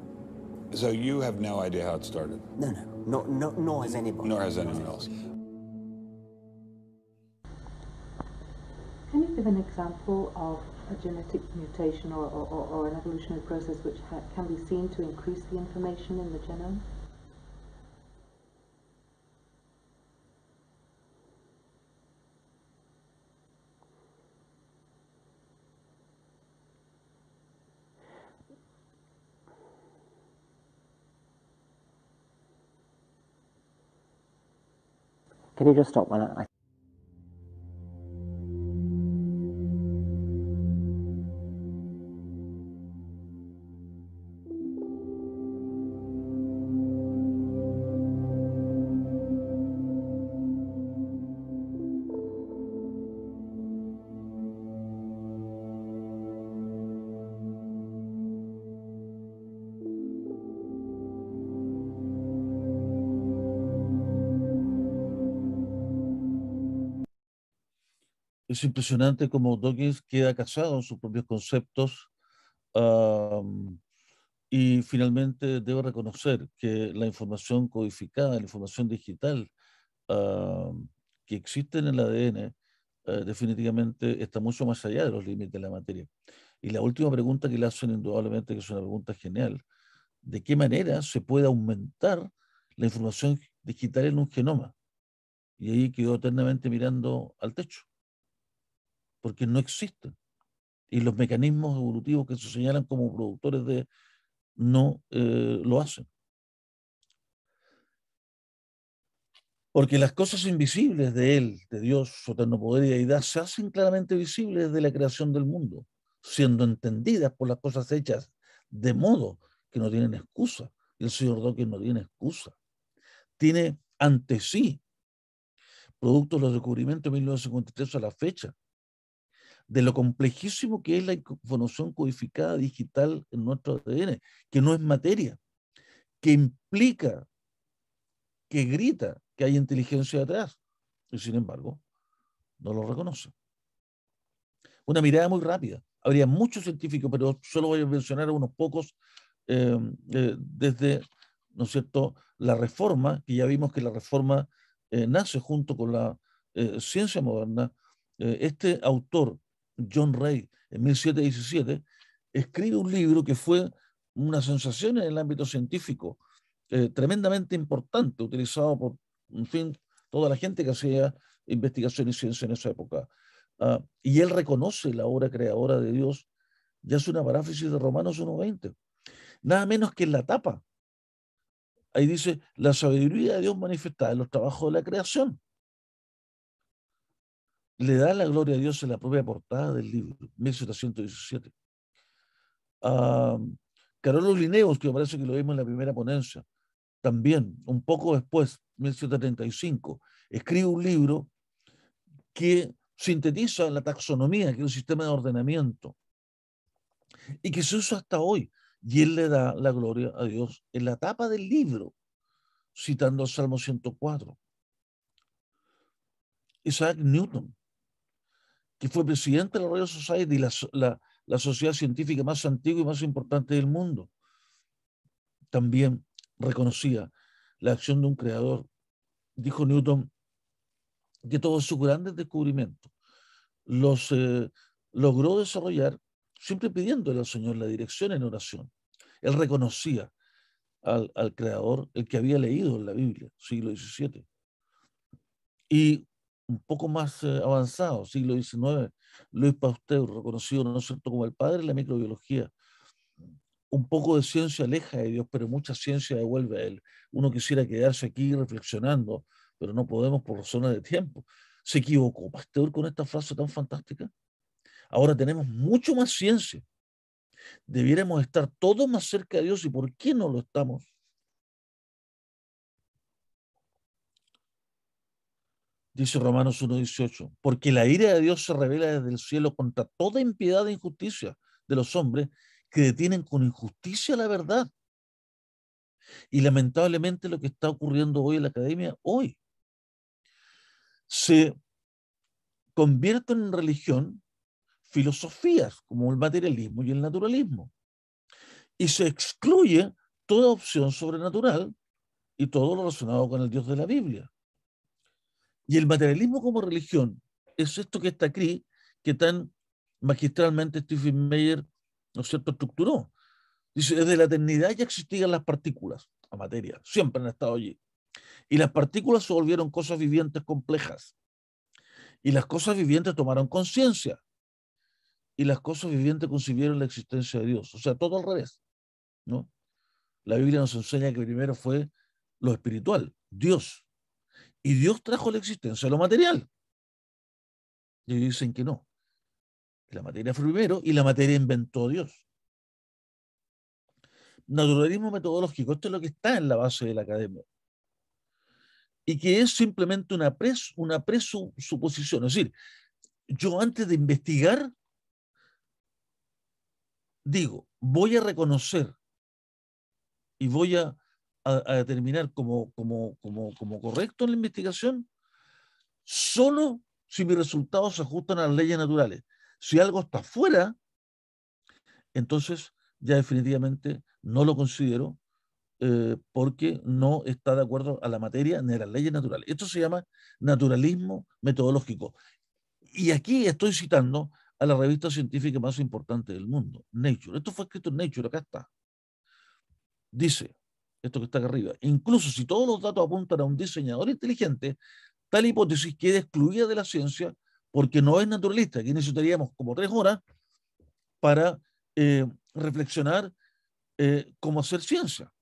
So you have no idea how it started? No, nor has anybody. Nor has anyone else. Can you give an example of a genetic mutation or an evolutionary process which can be seen to increase the information in the genome? Can you just stop while I... Es impresionante cómo Dawkins queda casado en sus propios conceptos y finalmente debe reconocer que la información codificada, la información digital que existe en el ADN definitivamente está mucho más allá de los límites de la materia. Y la última pregunta que le hacen indudablemente, que es una pregunta genial, ¿de qué manera se puede aumentar la información digital en un genoma? Y ahí quedó eternamente mirando al techo, porque no existen. Y los mecanismos evolutivos que se señalan como productores de no lo hacen. Porque las cosas invisibles de Él, de Dios, su eterno poder y deidad, se hacen claramente visibles desde la creación del mundo, siendo entendidas por las cosas hechas de modo que no tienen excusa. Y el señor Dawkins no tiene excusa. Tiene ante sí, producto de los descubrimientos de 1953 a la fecha, de lo complejísimo que es la información codificada digital en nuestro ADN, que no es materia, que implica, que grita que hay inteligencia detrás, y sin embargo, no lo reconoce. Una mirada muy rápida. Habría muchos científicos, pero solo voy a mencionar a unos pocos desde, ¿no es cierto?, la reforma, que ya vimos que la reforma nace junto con la ciencia moderna. Este autor, John Ray, en 1717, escribe un libro que fue una sensación en el ámbito científico, tremendamente importante, utilizado por, en fin, toda la gente que hacía investigación y ciencia en esa época. Y él reconoce la obra creadora de Dios y hace una paráfrasis de Romanos 1:20. Nada menos que en la tapa. Ahí dice, la sabiduría de Dios manifestada en los trabajos de la creación. Le da la gloria a Dios en la propia portada del libro, 1717. Carolus Linnaeus, que me parece que lo vimos en la primera ponencia, también, un poco después, 1735, escribe un libro que sintetiza la taxonomía, que es un sistema de ordenamiento, y que se usa hasta hoy. Y él le da la gloria a Dios en la tapa del libro, citando el Salmo 104. Isaac Newton, que fue presidente de la Royal Society, la sociedad científica más antigua y más importante del mundo, también reconocía la acción de un creador. Dijo Newton que todos sus grandes descubrimientos los logró desarrollar siempre pidiéndole al Señor la dirección en oración. Él reconocía al creador, el que había leído en la Biblia, siglo XVII. Y un poco más avanzado, siglo XIX, Louis Pasteur, reconocido, ¿no es cierto?, como el padre de la microbiología. Un poco de ciencia aleja de Dios, pero mucha ciencia devuelve a él. Uno quisiera quedarse aquí reflexionando, pero no podemos por razones de tiempo. ¿Se equivocó Pasteur con esta frase tan fantástica? Ahora tenemos mucho más ciencia. Debiéramos estar todos más cerca de Dios. ¿Y por qué no lo estamos? Dice Romanos 1:18, porque la ira de Dios se revela desde el cielo contra toda impiedad e injusticia de los hombres que detienen con injusticia la verdad. Y lamentablemente lo que está ocurriendo hoy en la academia, hoy, se convierten en religión filosofías como el materialismo y el naturalismo. Y se excluye toda opción sobrenatural y todo lo relacionado con el Dios de la Biblia. Y el materialismo como religión es esto que está aquí, que tan magistralmente Stephen Meyer, ¿no es cierto?, estructuró. Dice, desde la eternidad ya existían las partículas, la materia, siempre han estado allí. Y las partículas se volvieron cosas vivientes complejas. Y las cosas vivientes tomaron conciencia. Y las cosas vivientes concibieron la existencia de Dios. O sea, todo al revés, ¿no? La Biblia nos enseña que primero fue lo espiritual, Dios. Y Dios trajo la existencia de lo material. Y ellos dicen que no. La materia fue primero y la materia inventó Dios. Naturalismo metodológico, esto es lo que está en la base de la academia. Y que es simplemente una presuposición. Es decir, yo antes de investigar, digo, voy a reconocer y voy a determinar como correcto en la investigación solo si mis resultados se ajustan a las leyes naturales. Si algo está fuera, entonces ya definitivamente no lo considero porque no está de acuerdo a la materia ni a las leyes naturales. Esto se llama naturalismo metodológico. Y aquí estoy citando a la revista científica más importante del mundo, Nature. Esto fue escrito en Nature, acá está. Dice, esto que está acá arriba, incluso si todos los datos apuntan a un diseñador inteligente, tal hipótesis queda excluida de la ciencia porque no es naturalista. Aquí necesitaríamos como 3 horas para reflexionar cómo hacer ciencia.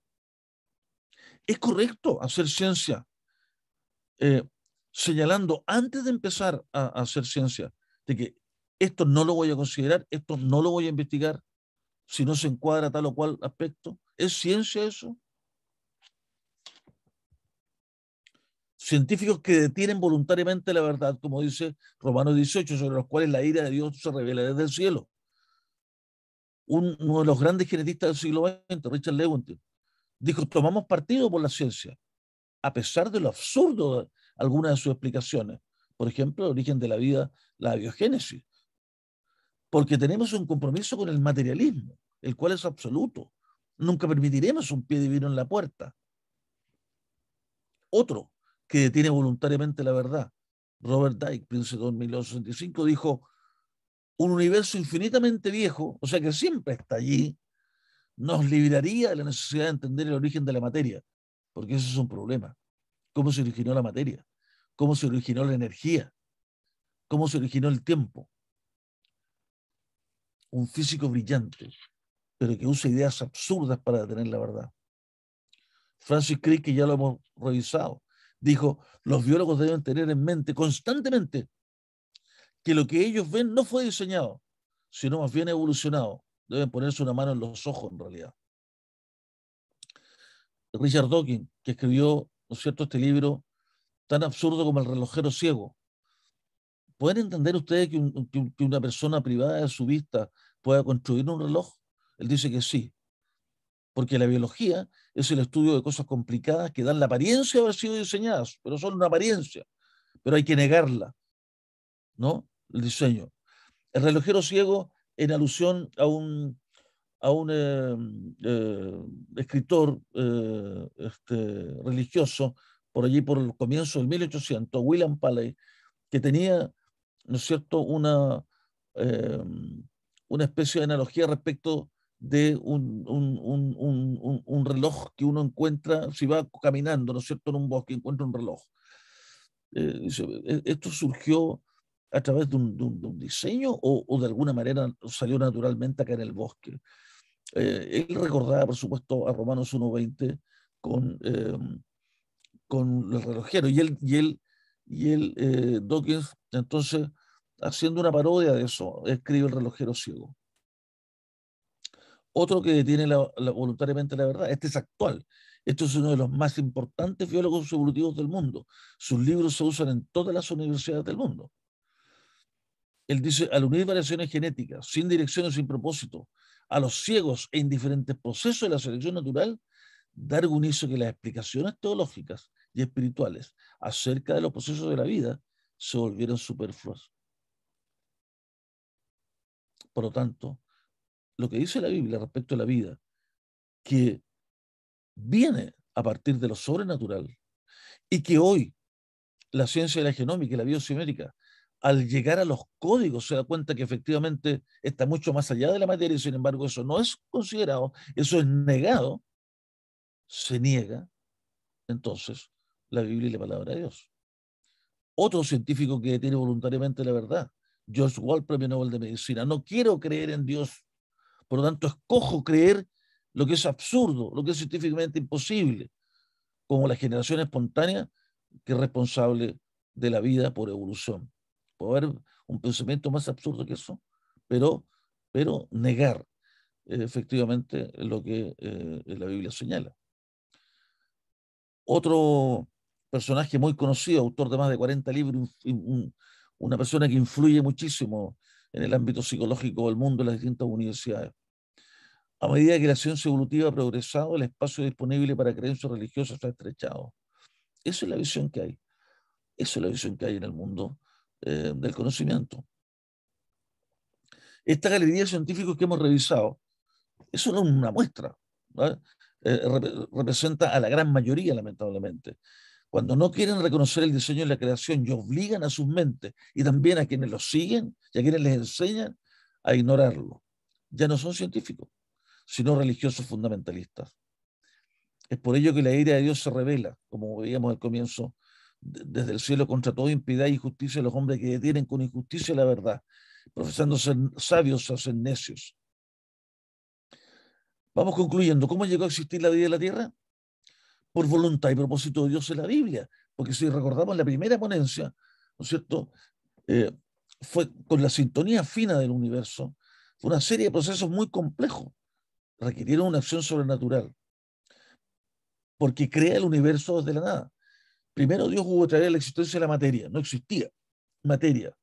¿Es correcto hacer ciencia señalando antes de empezar a hacer ciencia de que esto no lo voy a considerar, esto no lo voy a investigar si no se encuadra tal o cual aspecto? ¿Es ciencia eso? Científicos que detienen voluntariamente la verdad, como dice Romanos 18, sobre los cuales la ira de Dios se revela desde el cielo. Uno de los grandes genetistas del siglo XX, Richard Lewontin, dijo, tomamos partido por la ciencia, a pesar de lo absurdo de algunas de sus explicaciones. Por ejemplo, el origen de la vida, la biogénesis. Porque tenemos un compromiso con el materialismo, el cual es absoluto. Nunca permitiremos un pie divino en la puerta. Otro que detiene voluntariamente la verdad, Robert Dicke, príncipe de 1865, dijo, un universo infinitamente viejo, o sea que siempre está allí, nos libraría de la necesidad de entender el origen de la materia, porque ese es un problema. ¿Cómo se originó la materia? ¿Cómo se originó la energía? ¿Cómo se originó el tiempo? Un físico brillante, pero que usa ideas absurdas para detener la verdad. Francis Crick, que ya lo hemos revisado, dijo, los biólogos deben tener en mente constantemente que lo que ellos ven no fue diseñado, sino más bien evolucionado. Deben ponerse una mano en los ojos, en realidad. Richard Dawkins, que escribió, ¿no es cierto?, este libro tan absurdo como El relojero ciego. ¿Pueden entender ustedes que una persona privada de su vista pueda construir un reloj? Él dice que sí, porque la biología es el estudio de cosas complicadas que dan la apariencia de haber sido diseñadas, pero son una apariencia, pero hay que negarla, ¿no? El diseño. El relojero ciego, en alusión a un escritor religioso, por allí por el comienzo del 1800, William Paley, que tenía, ¿no es cierto?, eh, una especie de analogía respecto de un reloj que uno encuentra, si va caminando, ¿no es cierto?, en un bosque, encuentra un reloj. ¿Esto surgió a través de un diseño o de alguna manera salió naturalmente acá en el bosque? Él recordaba, por supuesto, a Romanos 1:20 con el relojero Dawkins, entonces, haciendo una parodia de eso, escribe El relojero ciego. Otro que detiene voluntariamente la verdad, este es actual. Este es uno de los más importantes biólogos evolutivos del mundo. Sus libros se usan en todas las universidades del mundo. Él dice, al unir variaciones genéticas, sin dirección o sin propósito, a los ciegos e indiferentes procesos de la selección natural, Darwin hizo que las explicaciones teológicas y espirituales acerca de los procesos de la vida se volvieran superfluas. Por lo tanto, lo que dice la Biblia respecto a la vida, que viene a partir de lo sobrenatural y que hoy la ciencia de la genómica y la biosimétrica, al llegar a los códigos, se da cuenta que efectivamente está mucho más allá de la materia y sin embargo eso no es considerado, eso es negado, se niega entonces la Biblia y la palabra de Dios. Otro científico que detiene voluntariamente la verdad, George Wall, Premio Nobel de Medicina. No quiero creer en Dios, por lo tanto escojo creer lo que es absurdo, lo que es científicamente imposible, como la generación espontánea, que es responsable de la vida por evolución. Puede haber un pensamiento más absurdo que eso, pero negar efectivamente lo que la Biblia señala. Otro personaje muy conocido, autor de más de 40 libros, una persona que influye muchísimo en el ámbito psicológico del mundo en las distintas universidades. A medida que la ciencia evolutiva ha progresado, el espacio disponible para creencias religiosas se ha estrechado. Esa es la visión que hay. Esa es la visión que hay en el mundo del conocimiento. Esta galería de científicos que hemos revisado es solo una muestra, ¿no? Representa a la gran mayoría, lamentablemente. Cuando no quieren reconocer el diseño y la creación y obligan a sus mentes y también a quienes los siguen y a quienes les enseñan a ignorarlo. Ya no son científicos, sino religiosos fundamentalistas. Es por ello que la ira de Dios se revela, como veíamos al comienzo, desde el cielo contra toda impiedad y injusticia de los hombres que detienen con injusticia la verdad, profesando ser sabios, se hacen necios. Vamos concluyendo. ¿Cómo llegó a existir la vida en la Tierra? Por voluntad y propósito de Dios en la Biblia. Porque si recordamos la primera ponencia, ¿no es cierto?, fue con la sintonía fina del universo, fue una serie de procesos muy complejos, requirieron una acción sobrenatural, porque crea el universo desde la nada. Primero Dios hubo que traer la existencia de la materia, no existía materia.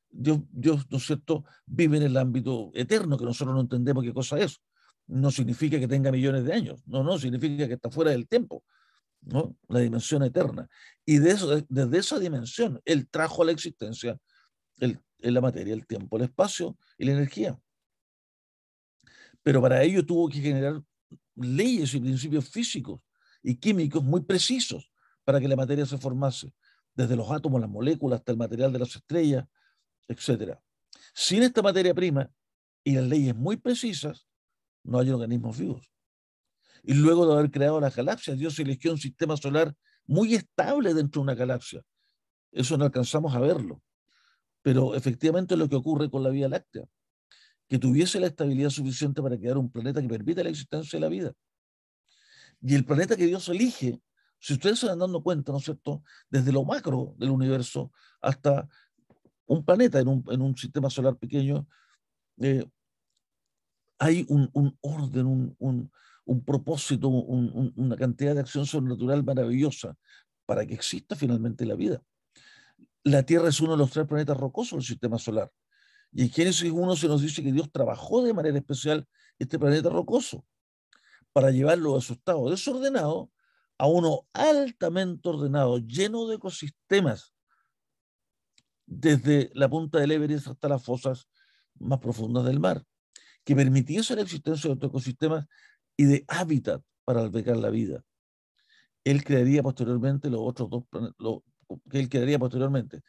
Dios, ¿no es cierto?, vive en el ámbito eterno, que nosotros no entendemos qué cosa es. No significa que tenga millones de años, no, significa que está fuera del tiempo, ¿no? La dimensión eterna. Y desde esa dimensión, Él trajo a la existencia la materia, el tiempo, el espacio y la energía. Pero para ello tuvo que generar leyes y principios físicos y químicos muy precisos para que la materia se formase, desde los átomos, las moléculas, hasta el material de las estrellas, etc. Sin esta materia prima y las leyes muy precisas, no hay organismos vivos. Y luego de haber creado las galaxias, Dios eligió un sistema solar muy estable dentro de una galaxia. Eso no alcanzamos a verlo. Pero efectivamente es lo que ocurre con la Vía Láctea, que tuviese la estabilidad suficiente para crear un planeta que permita la existencia de la vida. Y el planeta que Dios elige, si ustedes se van dando cuenta, ¿no es cierto?, desde lo macro del universo hasta un planeta en un sistema solar pequeño, hay un orden, un propósito, una cantidad de acción sobrenatural maravillosa para que exista finalmente la vida. La Tierra es uno de los 3 planetas rocosos del sistema solar. Y en Génesis 1 se nos dice que Dios trabajó de manera especial este planeta rocoso para llevarlo a su estado desordenado a uno altamente ordenado, lleno de ecosistemas, desde la punta del Everest hasta las fosas más profundas del mar, que permitiese la existencia de otros ecosistemas y de hábitat para albergar la vida. Él crearía posteriormente los otros 2 planetas, que él crearía posteriormente.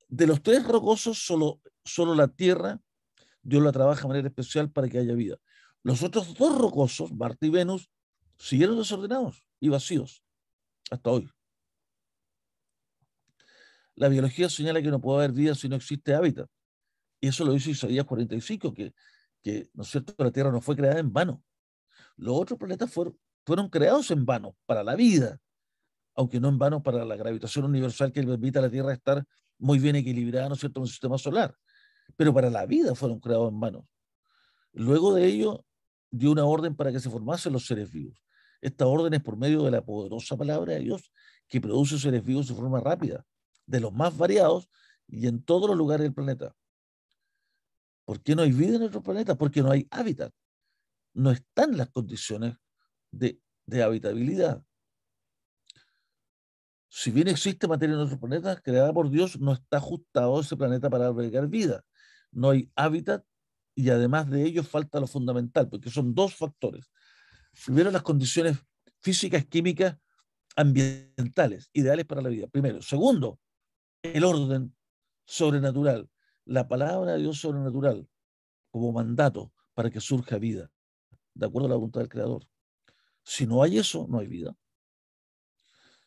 De los 3 rocosos, solo la Tierra, Dios la trabaja de manera especial para que haya vida. Los otros 2 rocosos, Marte y Venus, siguieron desordenados y vacíos hasta hoy. La biología señala que no puede haber vida si no existe hábitat. Y eso lo dice Isaías 45, que ¿no es cierto?, la Tierra no fue creada en vano. Los otros planetas fueron creados en vano para la vida, aunque no en vano para la gravitación universal que le permite a la Tierra estar muy bien equilibrada, ¿no es cierto?, en el sistema solar. Pero para la vida fueron creados en vano. Luego de ello, dio una orden para que se formasen los seres vivos. Esta orden es por medio de la poderosa palabra de Dios, que produce seres vivos de forma rápida, de los más variados y en todos los lugares del planeta. ¿Por qué no hay vida en nuestro planeta? Porque no hay hábitat. No están las condiciones de habitabilidad. Si bien existe materia en nuestro planeta creada por Dios, no está ajustado ese planeta para albergar vida. No hay hábitat y además de ello falta lo fundamental, porque son 2 factores. Primero, las condiciones físicas, químicas, ambientales, ideales para la vida. Primero. Segundo, el orden sobrenatural. La palabra de Dios sobrenatural como mandato para que surja vida, de acuerdo a la voluntad del Creador. Si no hay eso, no hay vida.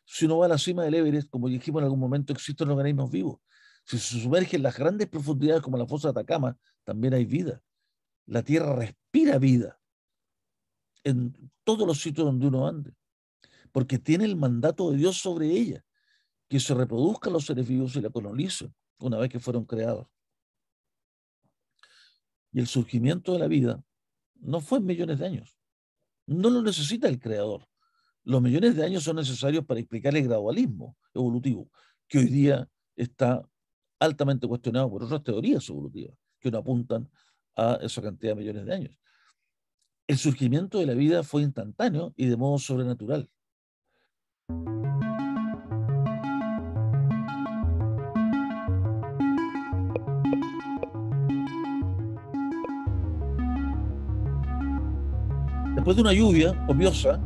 Si uno va a la cima del Everest, como dijimos en algún momento, existen organismos vivos. Si se sumerge en las grandes profundidades como la fosa de Atacama, también hay vida. La Tierra respira vida en todos los sitios donde uno ande, porque tiene el mandato de Dios sobre ella, que se reproduzcan los seres vivos y la colonicen una vez que fueron creados. Y el surgimiento de la vida no fue en millones de años. No lo necesita el Creador. Los millones de años son necesarios para explicar el gradualismo evolutivo, que hoy día está altamente cuestionado por otras teorías evolutivas, que no apuntan a esa cantidad de millones de años. El surgimiento de la vida fue instantáneo y de modo sobrenatural. Después de una lluvia copiosa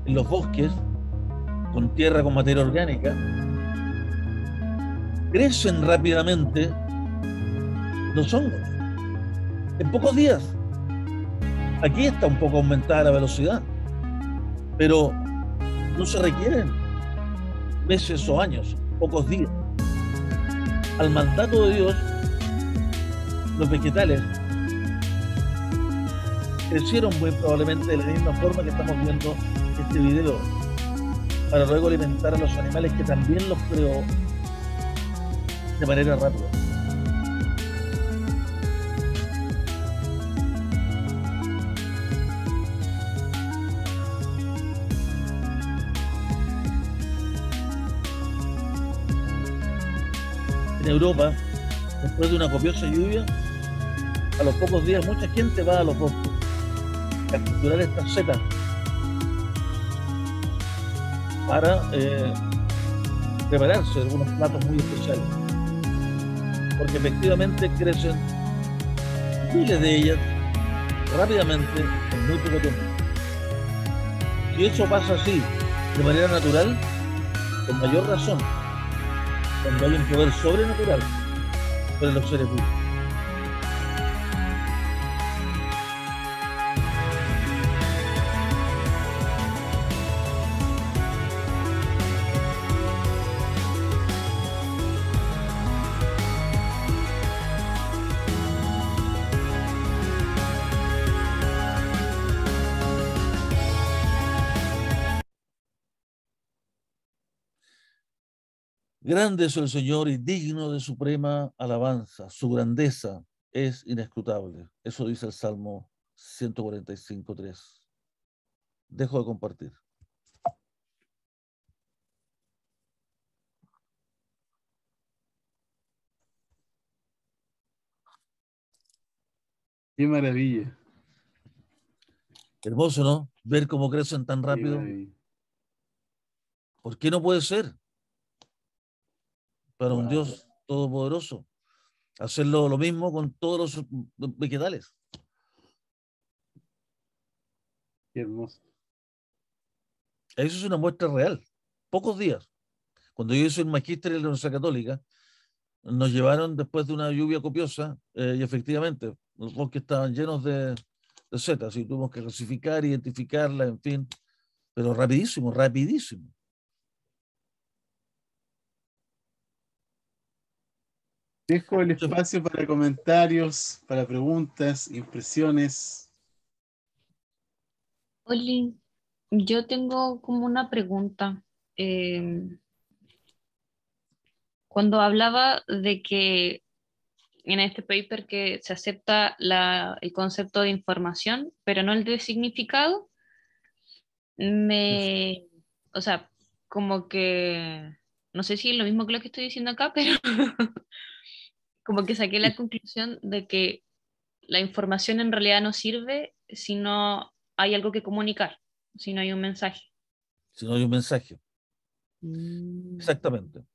en los bosques, con tierra con materia orgánica, crecen rápidamente los hongos. En pocos días. Aquí está un poco aumentada la velocidad, pero no se requieren meses o años, pocos días. Al mandato de Dios, los vegetales crecieron muy probablemente de la misma forma que estamos viendo este video, para luego alimentar a los animales que también los creó de manera rápida. En Europa, después de una copiosa lluvia, a los pocos días mucha gente va a los bosques a capturar estas setas para prepararse algunos platos muy especiales, porque efectivamente crecen miles de ellas rápidamente en muy poco tiempo. Si eso pasa así de manera natural, con mayor razón cuando hay un poder sobrenatural sobre los seres vivos. Grande es el Señor y digno de suprema alabanza. Su grandeza es inescrutable. Eso dice el Salmo 145.3. Dejo de compartir. Qué maravilla. Hermoso, ¿no? Ver cómo crecen tan Qué rápido. maravilla. ¿Por qué no puede ser? Para un Wow. Dios todopoderoso. Hacerlo lo mismo con todos los vegetales. Qué hermoso. Eso es una muestra real. Pocos días. Cuando yo hice el magíster en la Universidad Católica, nos llevaron después de una lluvia copiosa y efectivamente los bosques estaban llenos de setas y tuvimos que clasificar, identificarlas, en fin, pero rapidísimo, rapidísimo. Dejo el espacio para comentarios, para preguntas, impresiones. Oli, yo tengo como una pregunta. Eh, Cuando hablaba de que en este paper que se acepta el concepto de información, pero no el de significado, o sea, como que, no sé si es lo mismo que lo que estoy diciendo acá, pero como que saqué la conclusión de que la información en realidad no sirve si no hay algo que comunicar, si no hay un mensaje. Si no hay un mensaje. Exactamente.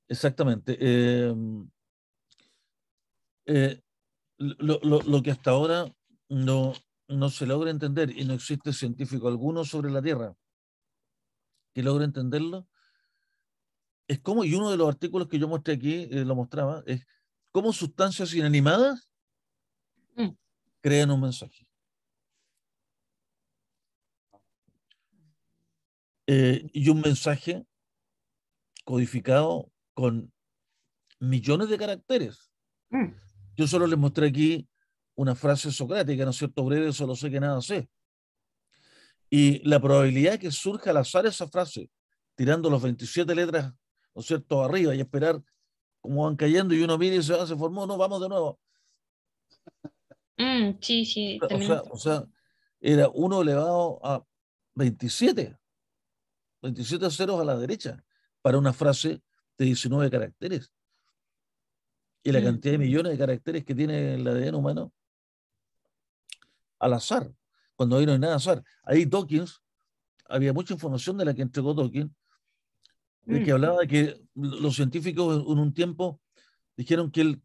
Exactamente. Lo que hasta ahora no se logra entender y no existe científico alguno sobre la Tierra que logre entenderlo, es como, y uno de los artículos que yo mostré aquí, lo mostraba, es cómo sustancias inanimadas crean un mensaje. Y un mensaje codificado con millones de caracteres. Yo solo les mostré aquí una frase socrática, ¿no es cierto? Breve, solo sé que nada sé. Y la probabilidad de que surja al azar esa frase, tirando los 27 letras, ¿no es cierto?, arriba y esperar cómo van cayendo y uno mira y se formó, no, vamos de nuevo. Sí, sí. O sea, era 1 elevado a 27 ceros a la derecha para una frase de 19 caracteres. Y la cantidad de millones de caracteres que tiene el ADN humano al azar, cuando ahí no hay nada azar. Ahí Dawkins, había mucha información de la que entregó Dawkins, de que hablaba de que los científicos en un tiempo dijeron que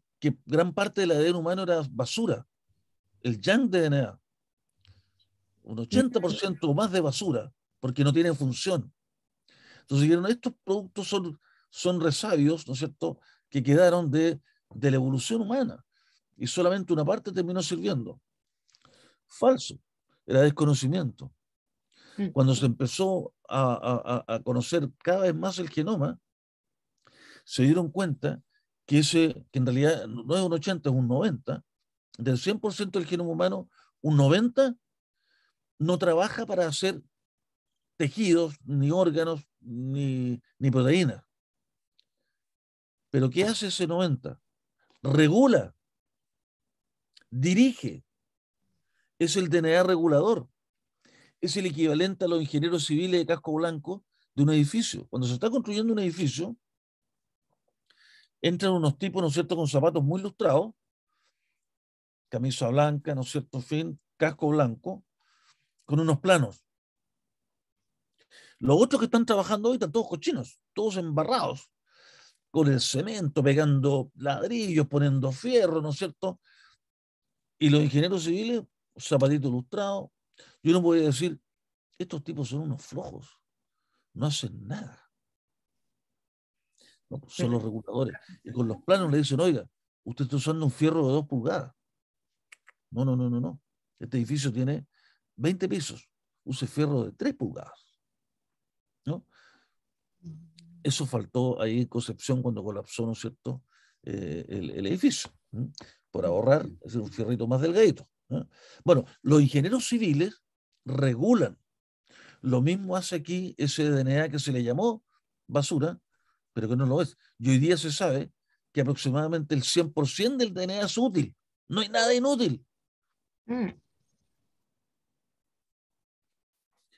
gran parte del ADN humano era basura, el junk DNA, un 80% o más de basura, porque no tiene función. Entonces dijeron, estos productos son resabios, ¿no es cierto?, que quedaron de la evolución humana, y solamente una parte terminó sirviendo. Falso, era desconocimiento. Cuando se empezó a conocer cada vez más el genoma, se dieron cuenta que en realidad no es un 80, es un 90, del 100% del genoma humano, un 90 no trabaja para hacer tejidos, ni órganos, ni proteínas. Pero ¿qué hace ese 90? Regula, dirige, es el DNA regulador, es el equivalente a los ingenieros civiles de casco blanco de un edificio. Cuando se está construyendo un edificio, entran unos tipos, ¿no es cierto?, con zapatos muy lustrados, camisa blanca, ¿no es cierto?, en fin, casco blanco, con unos planos. Los otros que están trabajando hoy están todos cochinos, todos embarrados, con el cemento, pegando ladrillos, poniendo fierro, ¿no es cierto? Y los ingenieros civiles, zapatitos lustrados. Y uno puede decir, estos tipos son unos flojos, no hacen nada. No, son los reguladores. Y con los planos le dicen, oiga, usted está usando un fierro de 2 pulgadas. No. Este edificio tiene 20 pisos. Use fierro de 3 pulgadas. ¿No? Eso faltó ahí en Concepción cuando colapsó, ¿no es cierto?, el edificio. Por ahorrar, es un fierrito más delgadito. ¿No? Bueno, los ingenieros civiles regulan. Lo mismo hace aquí ese DNA que se le llamó basura, pero que no lo es. Y hoy día se sabe que aproximadamente el 100% del DNA es útil. No hay nada inútil.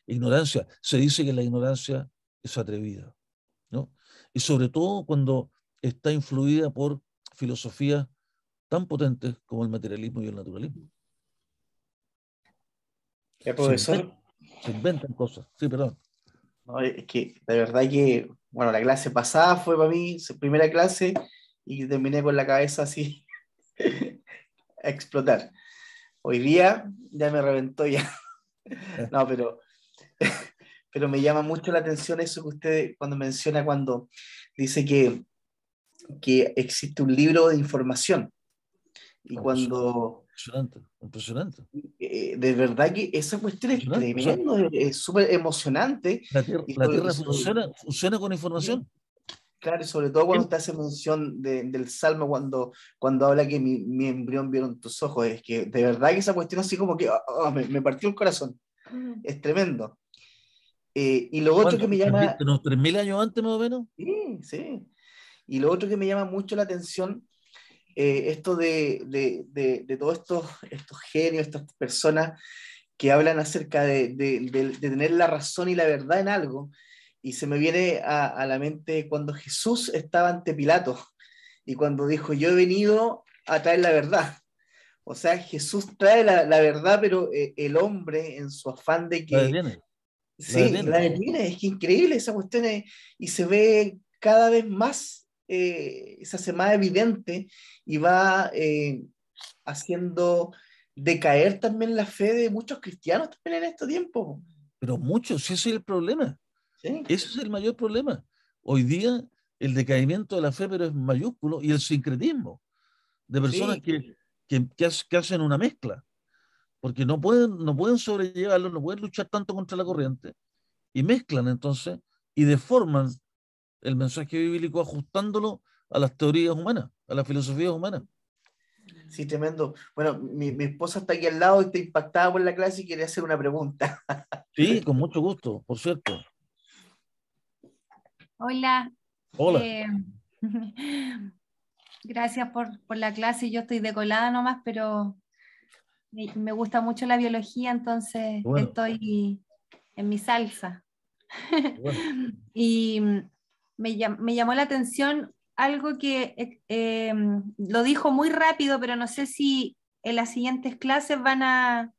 ignorancia. Se dice que la ignorancia es atrevida, ¿no? Y sobre todo cuando está influida por filosofías tan potentes como el materialismo y el naturalismo. Profesor, Se inventan cosas. Sí, perdón. no, es que de verdad que, bueno, la clase pasada fue para mí su primera clase y terminé con la cabeza así a explotar. Hoy día ya me reventó ya. No, pero me llama mucho la atención eso que usted cuando menciona, cuando dice que existe un libro de información. Y cuando Impresionante, impresionante. de verdad que esa cuestión es Impresionante. O sea, tremendo, es súper emocionante. Y la sobre, Tierra funciona con información. claro, y sobre todo cuando usted hace mención del Salmo, cuando habla que mi embrión vieron tus ojos, es que de verdad que esa cuestión así como que me partió el corazón. Es tremendo. Y lo otro que ¿Cuánto? me llama, ¿Unos 3.000 años antes más o menos? sí, sí. Y lo otro que me llama mucho la atención, esto de todos estos genios, estas personas que hablan acerca de tener la razón y la verdad en algo. Y se me viene a la mente cuando Jesús estaba ante Pilato y cuando dijo, yo he venido a traer la verdad. O sea, Jesús trae la verdad, pero el hombre en su afán de La que, detiene, la sí, detiene. la detiene. Es que increíble esa cuestión y se ve cada vez más, se hace más evidente y va haciendo decaer también la fe de muchos cristianos también en este tiempo. Pero muchos, ese es el problema. ¿Sí? Ese es el mayor problema. Hoy día el decaimiento de la fe, pero es mayúsculo, y el sincretismo de personas Sí, que hacen una mezcla, porque no pueden sobrellevarlo, no pueden luchar tanto contra la corriente, y mezclan entonces y deforman el mensaje bíblico ajustándolo a las teorías humanas, a las filosofías humanas. sí, tremendo. Bueno, mi esposa está aquí al lado y está impactada por la clase y quería hacer una pregunta. Sí, con mucho gusto, por cierto. Hola. Hola. Gracias por la clase. Yo estoy decolada nomás, pero me gusta mucho la biología, entonces Bueno, estoy en mi salsa. bueno. Y me llamó la atención algo que lo dijo muy rápido, pero no sé si en las siguientes clases va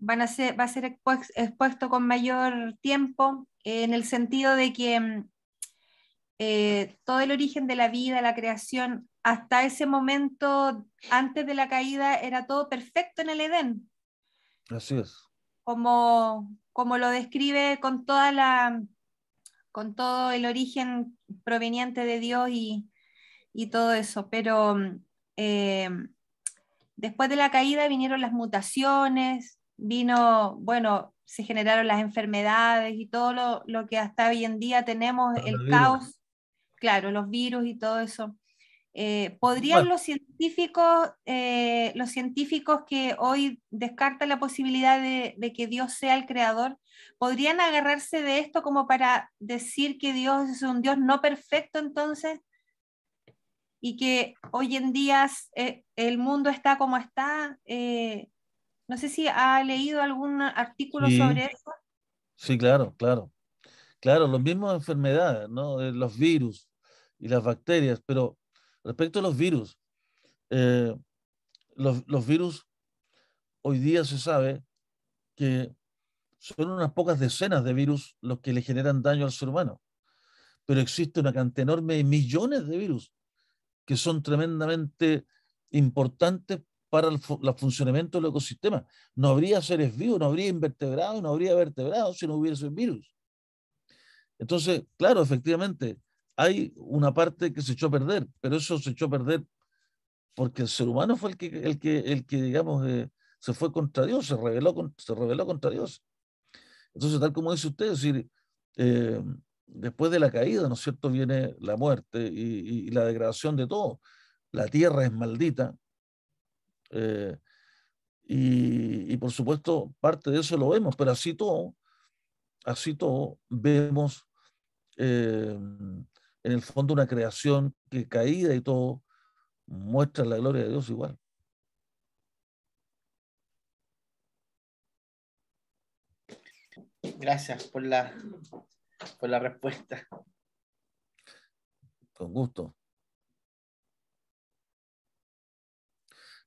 a ser expuesto con mayor tiempo, en el sentido de que todo el origen de la vida, la creación, hasta ese momento, antes de la caída, era todo perfecto en el Edén, Así es. como lo describe con todo el origen proveniente de Dios y todo eso. Pero eh, después de la caída vinieron las mutaciones, bueno, se generaron las enfermedades y todo lo que hasta hoy en día tenemos, el caos, claro, los virus y todo eso. ¿Podrían Bueno, los científicos que hoy descartan la posibilidad de que Dios sea el creador, podrían agarrarse de esto como para decir que Dios es un Dios no perfecto entonces? Y que hoy en día el mundo está como está. No sé si ha leído algún artículo sí, sobre eso. sí, claro, claro. Claro, los mismos enfermedades, ¿no? Los virus y las bacterias, pero respecto a los virus, eh, los virus hoy día se sabe que son unas pocas decenas de virus los que le generan daño al ser humano, pero existe una cantidad enorme de millones de virus que son tremendamente importantes para el funcionamiento del ecosistema. No habría seres vivos, no habría invertebrados, no habría vertebrados si no hubiese virus. Entonces, claro, efectivamente, hay una parte que se echó a perder, pero eso se echó a perder porque el ser humano fue el que digamos, se fue contra Dios, se rebeló contra Dios. Entonces, tal como dice usted, es decir, eh, después de la caída, ¿no es cierto?, viene la muerte y la degradación de todo. La tierra es maldita, eh, y por supuesto parte de eso lo vemos, pero así todo vemos en el fondo una creación que caída y todo muestra la gloria de Dios igual. Gracias por la respuesta. Con gusto.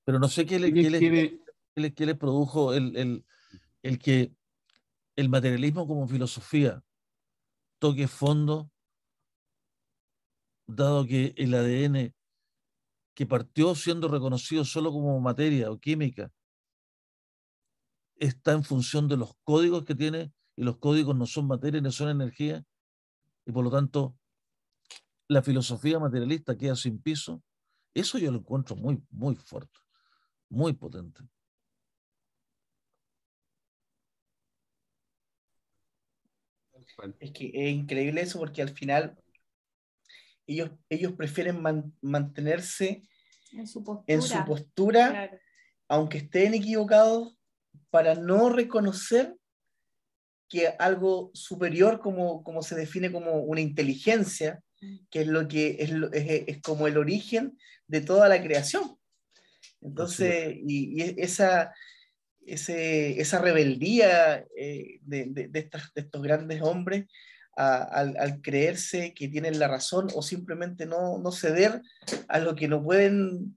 Pero no sé qué le produjo el que el materialismo como filosofía toque fondo, dado que el ADN, que partió siendo reconocido solo como materia o química, está en función de los códigos que tiene, y los códigos no son materia ni son energía, y por lo tanto la filosofía materialista queda sin piso. Eso yo lo encuentro muy, muy fuerte, muy potente. Es que es increíble eso, porque al final ellos prefieren mantenerse En su en su postura. postura, Claro. aunque estén equivocados, para no reconocer que algo superior, como se define como una inteligencia, que es lo que es como el origen de toda la creación. Entonces, y esa rebeldía de estos grandes hombres al creerse que tienen la razón, o simplemente no ceder a lo que no pueden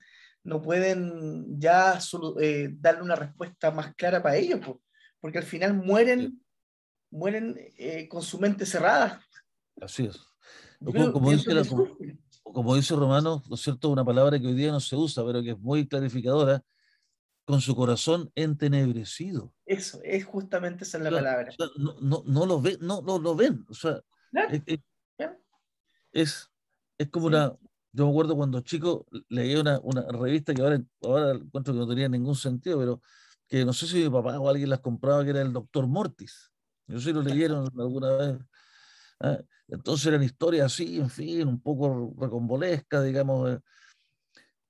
ya darle una respuesta más clara para ellos, porque al final mueren con su mente cerrada. Así es. Pienso que Como dice Romano, ¿no es cierto? Una palabra que hoy día no se usa, pero que es muy clarificadora: con su corazón entenebrecido. Eso, es justamente esa es la palabra. No lo ven, no lo ven. O sea, Claro, es como una... Yo me acuerdo cuando chico leía una revista que ahora encuentro que no tenía ningún sentido, pero que no sé si mi papá o alguien las compraba, que era el Doctor Mortis. No sé si lo leyeron alguna vez. Entonces eran historias así, en fin, un poco recombolescas, digamos.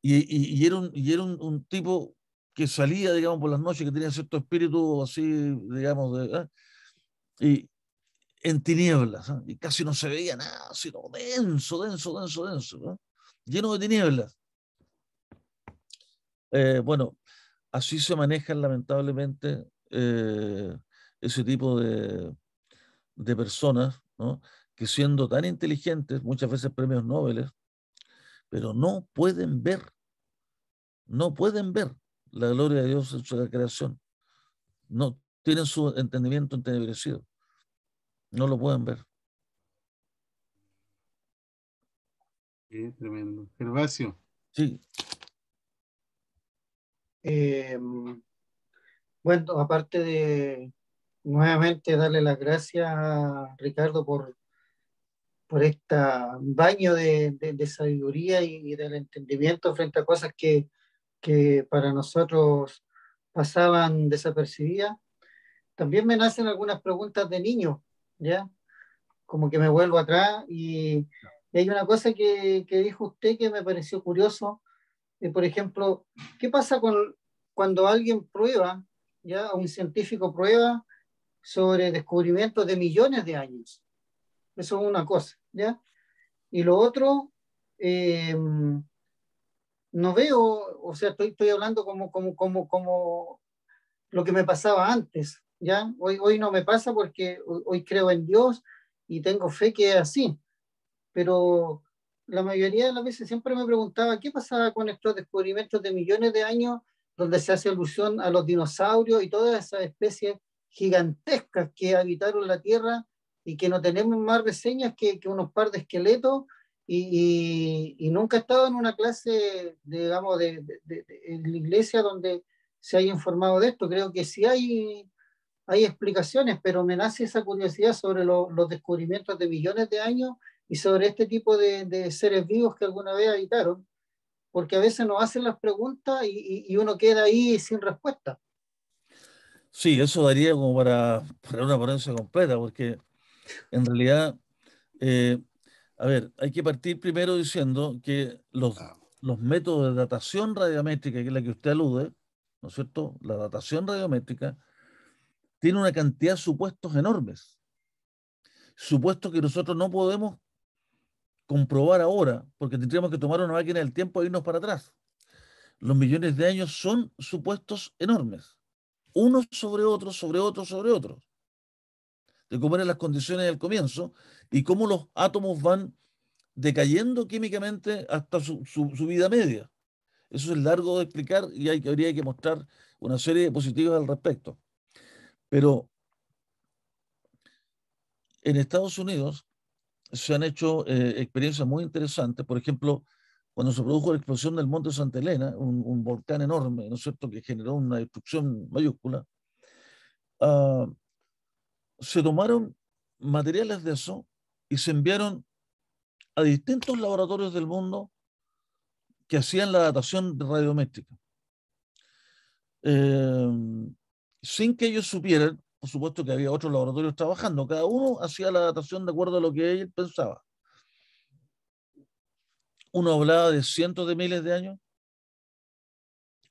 Y era un tipo que salía, digamos, por las noches, que tenía cierto espíritu así, digamos, y en tinieblas, y casi no se veía nada, sino denso, ¿no? Lleno de tinieblas. Bueno, así se manejan lamentablemente ese tipo de personas, ¿no? Que siendo tan inteligentes, muchas veces premios Nobel, pero no pueden ver la gloria de Dios en su creación. No tienen su entendimiento entenebrecido. No lo pueden ver. Qué tremendo. Gervasio. Sí. Bueno, aparte de nuevamente darle las gracias a Ricardo por este baño de sabiduría y del entendimiento frente a cosas que para nosotros pasaban desapercibidas. También me nacen algunas preguntas de niño, ¿ya? Como que me vuelvo atrás y hay una cosa que dijo usted que me pareció curioso. Por ejemplo, ¿qué pasa cuando alguien prueba, ya, un científico prueba sobre descubrimientos de millones de años? Eso es una cosa, ¿ya? Y lo otro, no veo, o sea, estoy hablando como lo que me pasaba antes, ¿ya? Hoy no me pasa porque hoy creo en Dios y tengo fe que es así, pero la mayoría de las veces siempre me preguntaba qué pasaba con estos descubrimientos de millones de años donde se hace alusión a los dinosaurios y todas esas especies gigantescas que habitaron la Tierra y que no tenemos más reseñas que unos par de esqueletos y nunca he estado en una clase, digamos, en la iglesia donde se haya informado de esto. Creo que sí hay explicaciones, pero me nace esa curiosidad sobre los descubrimientos de millones de años y sobre este tipo de seres vivos que alguna vez habitaron, porque a veces nos hacen las preguntas y uno queda ahí sin respuesta. Sí, eso daría como para una ponencia completa, porque en realidad, a ver, hay que partir primero diciendo que los métodos de datación radiométrica, que es la que usted alude, ¿no es cierto? La datación radiométrica tiene una cantidad de supuestos enormes. Supuestos que nosotros no podemos comprobar ahora, porque tendríamos que tomar una máquina del tiempo e irnos para atrás. Los millones de años son supuestos enormes, unos sobre otros, sobre otros, sobre otros. de cómo eran las condiciones del comienzo y cómo los átomos van decayendo químicamente hasta su vida media. Eso es largo de explicar y habría que mostrar una serie de diapositivas al respecto. Pero en Estados Unidos se han hecho experiencias muy interesantes. Por ejemplo, cuando se produjo la explosión del Monte Santa Elena, un volcán enorme, ¿no es cierto?, que generó una destrucción mayúscula, se tomaron materiales de eso y se enviaron a distintos laboratorios del mundo que hacían la datación radiométrica. Sin que ellos supieran, por supuesto que había otros laboratorios trabajando, cada uno hacía la datación de acuerdo a lo que él pensaba. Uno hablaba de cientos de miles de años,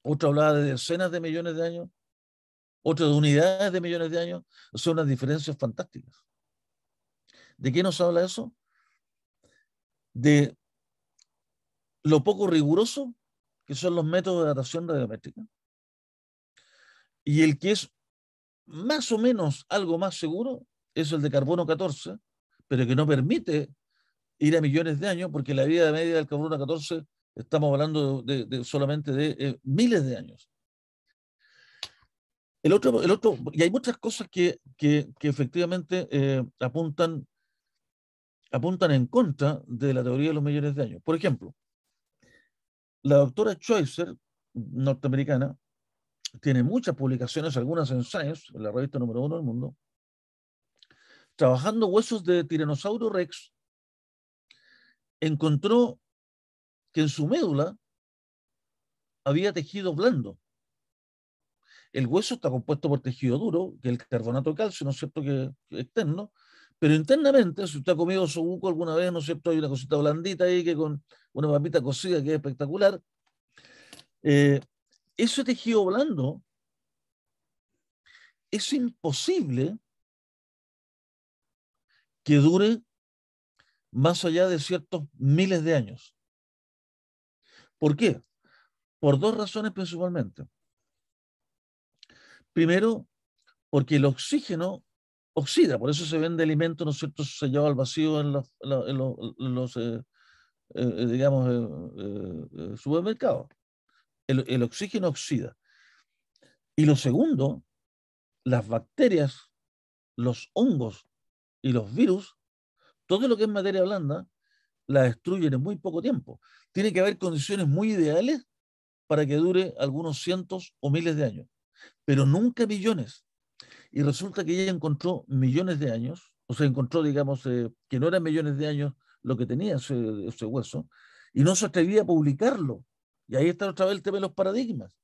otro hablaba de decenas de millones de años, otro de unidades de millones de años. Son unas diferencias fantásticas. ¿De qué nos habla eso? De lo poco riguroso que son los métodos de datación radiométrica y el que es más o menos algo más seguro es el de carbono 14, pero que no permite ir a millones de años porque la vida media del carbono 14 estamos hablando solamente de miles de años. El otro, y hay muchas cosas que efectivamente apuntan en contra de la teoría de los millones de años. Por ejemplo, la doctora Schweitzer, norteamericana, tiene muchas publicaciones, algunas en Science, en la revista número 1 del mundo, trabajando huesos de Tiranosaurio Rex, encontró que en su médula había tejido blando. El hueso está compuesto por tejido duro, que es el carbonato de calcio, ¿no es cierto?, que externo, pero internamente, si usted ha comido osobuco alguna vez, ¿no es cierto?, hay una cosita blandita ahí que con una papita cocida que es espectacular. Ese tejido blando es imposible que dure más allá de ciertos miles de años. ¿Por qué? Por dos razones principalmente. Primero, porque el oxígeno oxida, por eso se vende alimento, ¿no es cierto?, sellado al vacío en los supermercados. El oxígeno oxida. Y lo segundo, las bacterias, los hongos y los virus, todo lo que es materia blanda, la destruyen en muy poco tiempo. Tiene que haber condiciones muy ideales para que dure algunos cientos o miles de años, pero nunca millones. Y resulta que ella encontró millones de años, o sea, encontró, digamos, que no eran millones de años lo que tenía ese hueso, y no se atrevía a publicarlo. Y ahí está otra vez el tema de los paradigmas.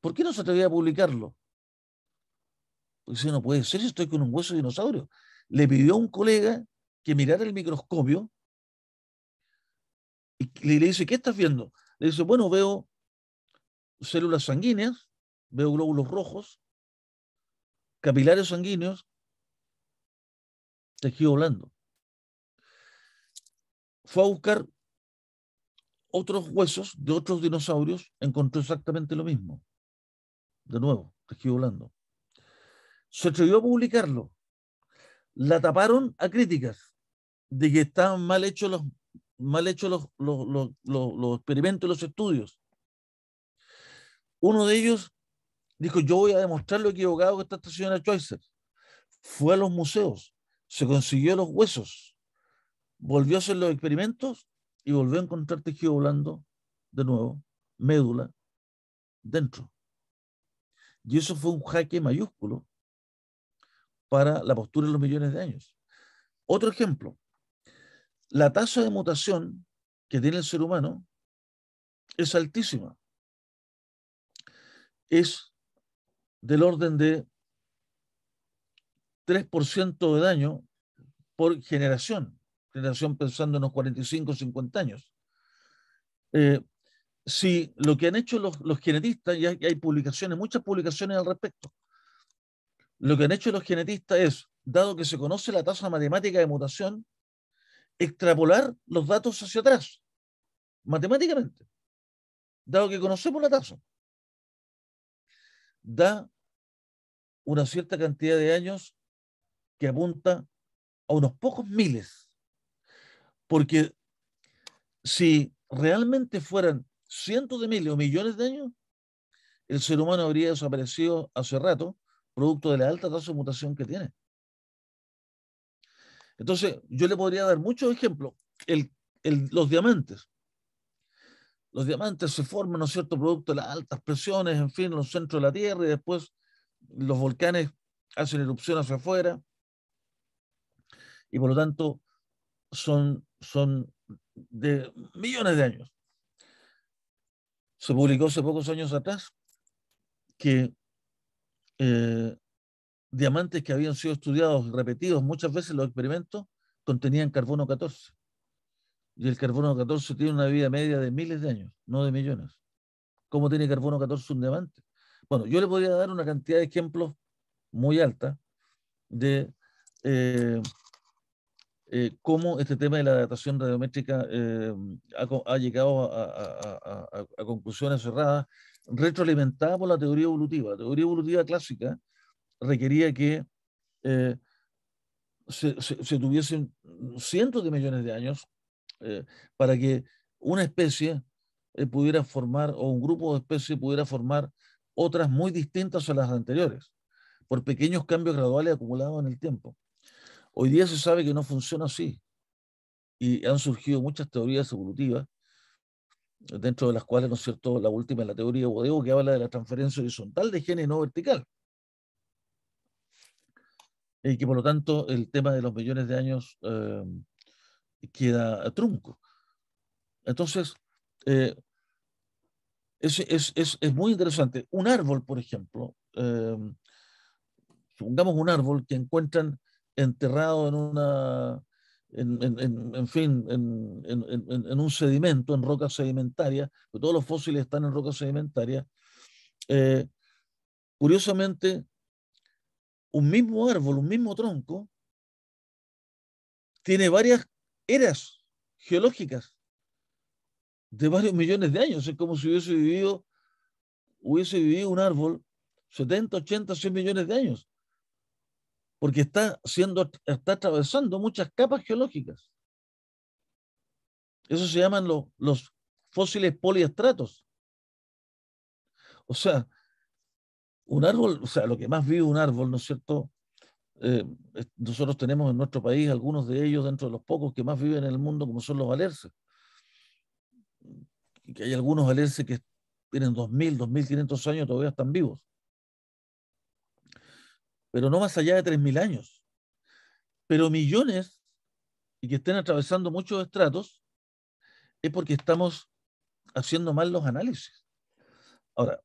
¿Por qué no se atrevía a publicarlo? Porque si no puede ser, estoy con un hueso de dinosaurio. Le pidió a un colega que mirara el microscopio y le dice, ¿qué estás viendo? Le dice, bueno, veo células sanguíneas, veo glóbulos rojos, capilares sanguíneos, tejido blando. Fue a buscar otros huesos de otros dinosaurios, encontró exactamente lo mismo. De nuevo, tejido blando. Se atrevió a publicarlo. La taparon a críticas de que estaban mal hechos los experimentos y los estudios. Uno de ellos dijo, yo voy a demostrar lo equivocado que está esta señora Schweitzer. Fue a los museos, se consiguió los huesos, volvió a hacer los experimentos y volvió a encontrar tejido blando de nuevo, médula, dentro. Y eso fue un jaque mayúsculo para la postura de los millones de años. Otro ejemplo, la tasa de mutación que tiene el ser humano es altísima. Es del orden de 3% de daño por generación pensando en los 45, 50 años. Si lo que han hecho los genetistas, y hay publicaciones, muchas publicaciones al respecto, lo que han hecho los genetistas es, dado que se conoce la tasa matemática de mutación, extrapolar los datos hacia atrás, matemáticamente, dado que conocemos la tasa. Da una cierta cantidad de años que apunta a unos pocos miles, porque si realmente fueran cientos de miles o millones de años, el ser humano habría desaparecido hace rato, producto de la alta tasa de mutación que tiene. Entonces, yo le podría dar muchos ejemplos. Los diamantes. Los diamantes se forman, ¿no es cierto?, producto de las altas presiones, en fin, en los centros de la Tierra, y después los volcanes hacen erupción hacia afuera, y por lo tanto son de millones de años. Se publicó hace pocos años atrás que diamantes que habían sido estudiados, repetidos muchas veces los experimentos, contenían carbono 14. Y el carbono 14 tiene una vida media de miles de años, no de millones. ¿Cómo tiene carbono 14 un diamante? Bueno, yo le podría dar una cantidad de ejemplos muy alta de cómo este tema de la datación radiométrica ha llegado a conclusiones cerradas, retroalimentadas por la teoría evolutiva. La teoría evolutiva clásica requería que se tuviesen cientos de millones de años para que una especie pudiera formar, o un grupo de especies pudiera formar otras muy distintas a las anteriores, por pequeños cambios graduales acumulados en el tiempo. Hoy día se sabe que no funciona así, y han surgido muchas teorías evolutivas, dentro de las cuales, ¿no es cierto?, la última es la teoría de Bodeo, que habla de la transferencia horizontal de genes, no vertical. Y que por lo tanto el tema de los millones de años queda trunco. Entonces, es muy interesante. Un árbol, por ejemplo, supongamos un árbol que encuentran enterrado en fin, en un sedimento, en roca sedimentaria, porque todos los fósiles están en roca sedimentaria. Curiosamente, un mismo árbol, un mismo tronco, tiene varias eras geológicas de varios millones de años. Es como si hubiese vivido un árbol 70, 80, 100 millones de años, porque está atravesando muchas capas geológicas. Eso se llaman los fósiles poliestratos. O sea, un árbol, o sea, lo que más vive un árbol, ¿no es cierto? Nosotros tenemos en nuestro país algunos de ellos dentro de los pocos que más viven en el mundo, como son los alerces. Y que hay algunos alerces que tienen 2.000, 2.500 años, todavía están vivos. Pero no más allá de 3.000 años. Pero millones, y que estén atravesando muchos estratos, es porque estamos haciendo mal los análisis. Ahora,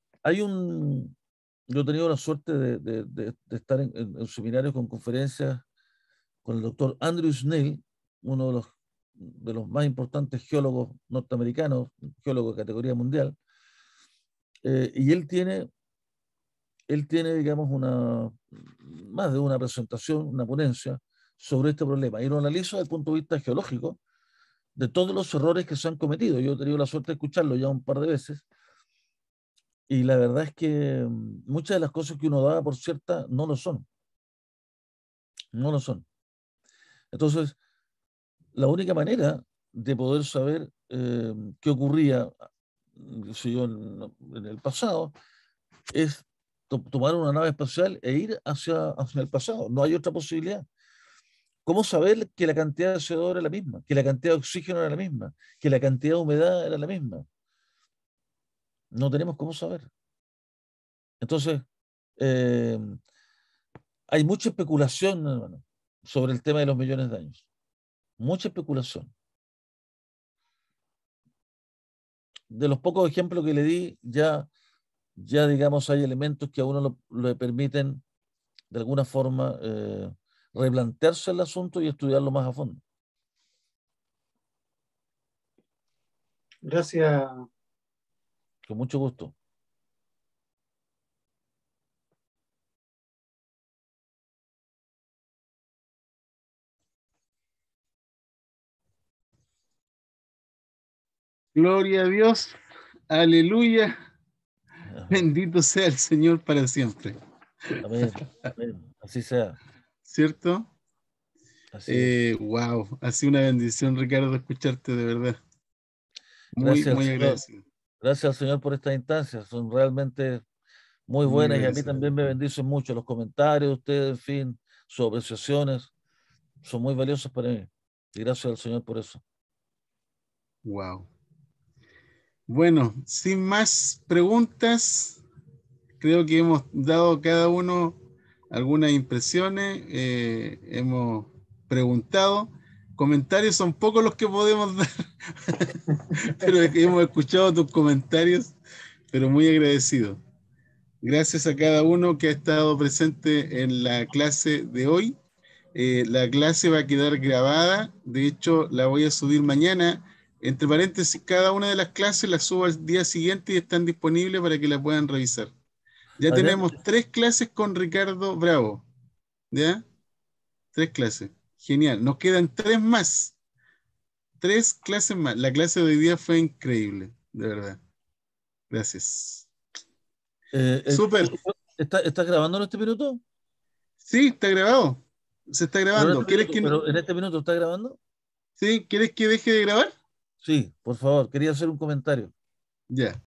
yo he tenido la suerte de estar en seminarios con conferencias con el doctor Andrew Snell, uno de los más importantes geólogos norteamericanos, geólogo de categoría mundial, y él tiene, digamos, más de una presentación, una ponencia sobre este problema, y lo analiza desde el punto de vista geológico, de todos los errores que se han cometido. Yo he tenido la suerte de escucharlo ya un par de veces, y la verdad es que muchas de las cosas que uno daba por ciertas no lo son. No lo son. Entonces, la única manera de poder saber qué ocurría en el pasado es tomar una nave espacial e ir hacia el pasado. No hay otra posibilidad. ¿Cómo saber que la cantidad de CO2 era la misma? Que la cantidad de oxígeno era la misma? Que la cantidad de humedad era la misma? No tenemos cómo saber. Entonces, hay mucha especulación, hermano, sobre el tema de los millones de años. Mucha especulación. De los pocos ejemplos que le di, ya digamos, hay elementos que a uno le permiten, de alguna forma, replantearse el asunto y estudiarlo más a fondo. Gracias. Con mucho gusto. Gloria a Dios. Aleluya. Bendito sea el Señor para siempre. Amén. Amén. Así sea. ¿cierto? Así es. Wow, ha sido una bendición, Ricardo, escucharte de verdad. Muy, Gracias al muy Señor. agradecido. Gracias al Señor por estas instancias. Son realmente muy Muy buenas y a mí agradecido. también me bendicen mucho los comentarios de ustedes, en fin, sus apreciaciones. Son muy valiosos para mí. Y gracias al Señor por eso. Wow. Bueno, sin más preguntas, creo que hemos dado cada uno algunas impresiones, hemos preguntado. Comentarios son pocos los que podemos dar, pero hemos escuchado tus comentarios, pero muy agradecido. Gracias a cada uno que ha estado presente en la clase de hoy. La clase va a quedar grabada, de hecho la voy a subir mañana. Entre paréntesis, cada una de las clases las subo al día siguiente y están disponibles para que la puedan revisar. Ya Adrián, tenemos 3 clases con Ricardo Bravo. ¿Ya? 3 clases. Genial. Nos quedan 3 más. 3 clases más. La clase de hoy día fue increíble, de verdad. Gracias. Súper. ¿Estás grabando en este minuto? Sí, está grabado. Se está grabando. Pero en este minuto está grabando. ¿Sí? ¿Quieres que deje de grabar? Sí, por favor, quería hacer un comentario. Ya.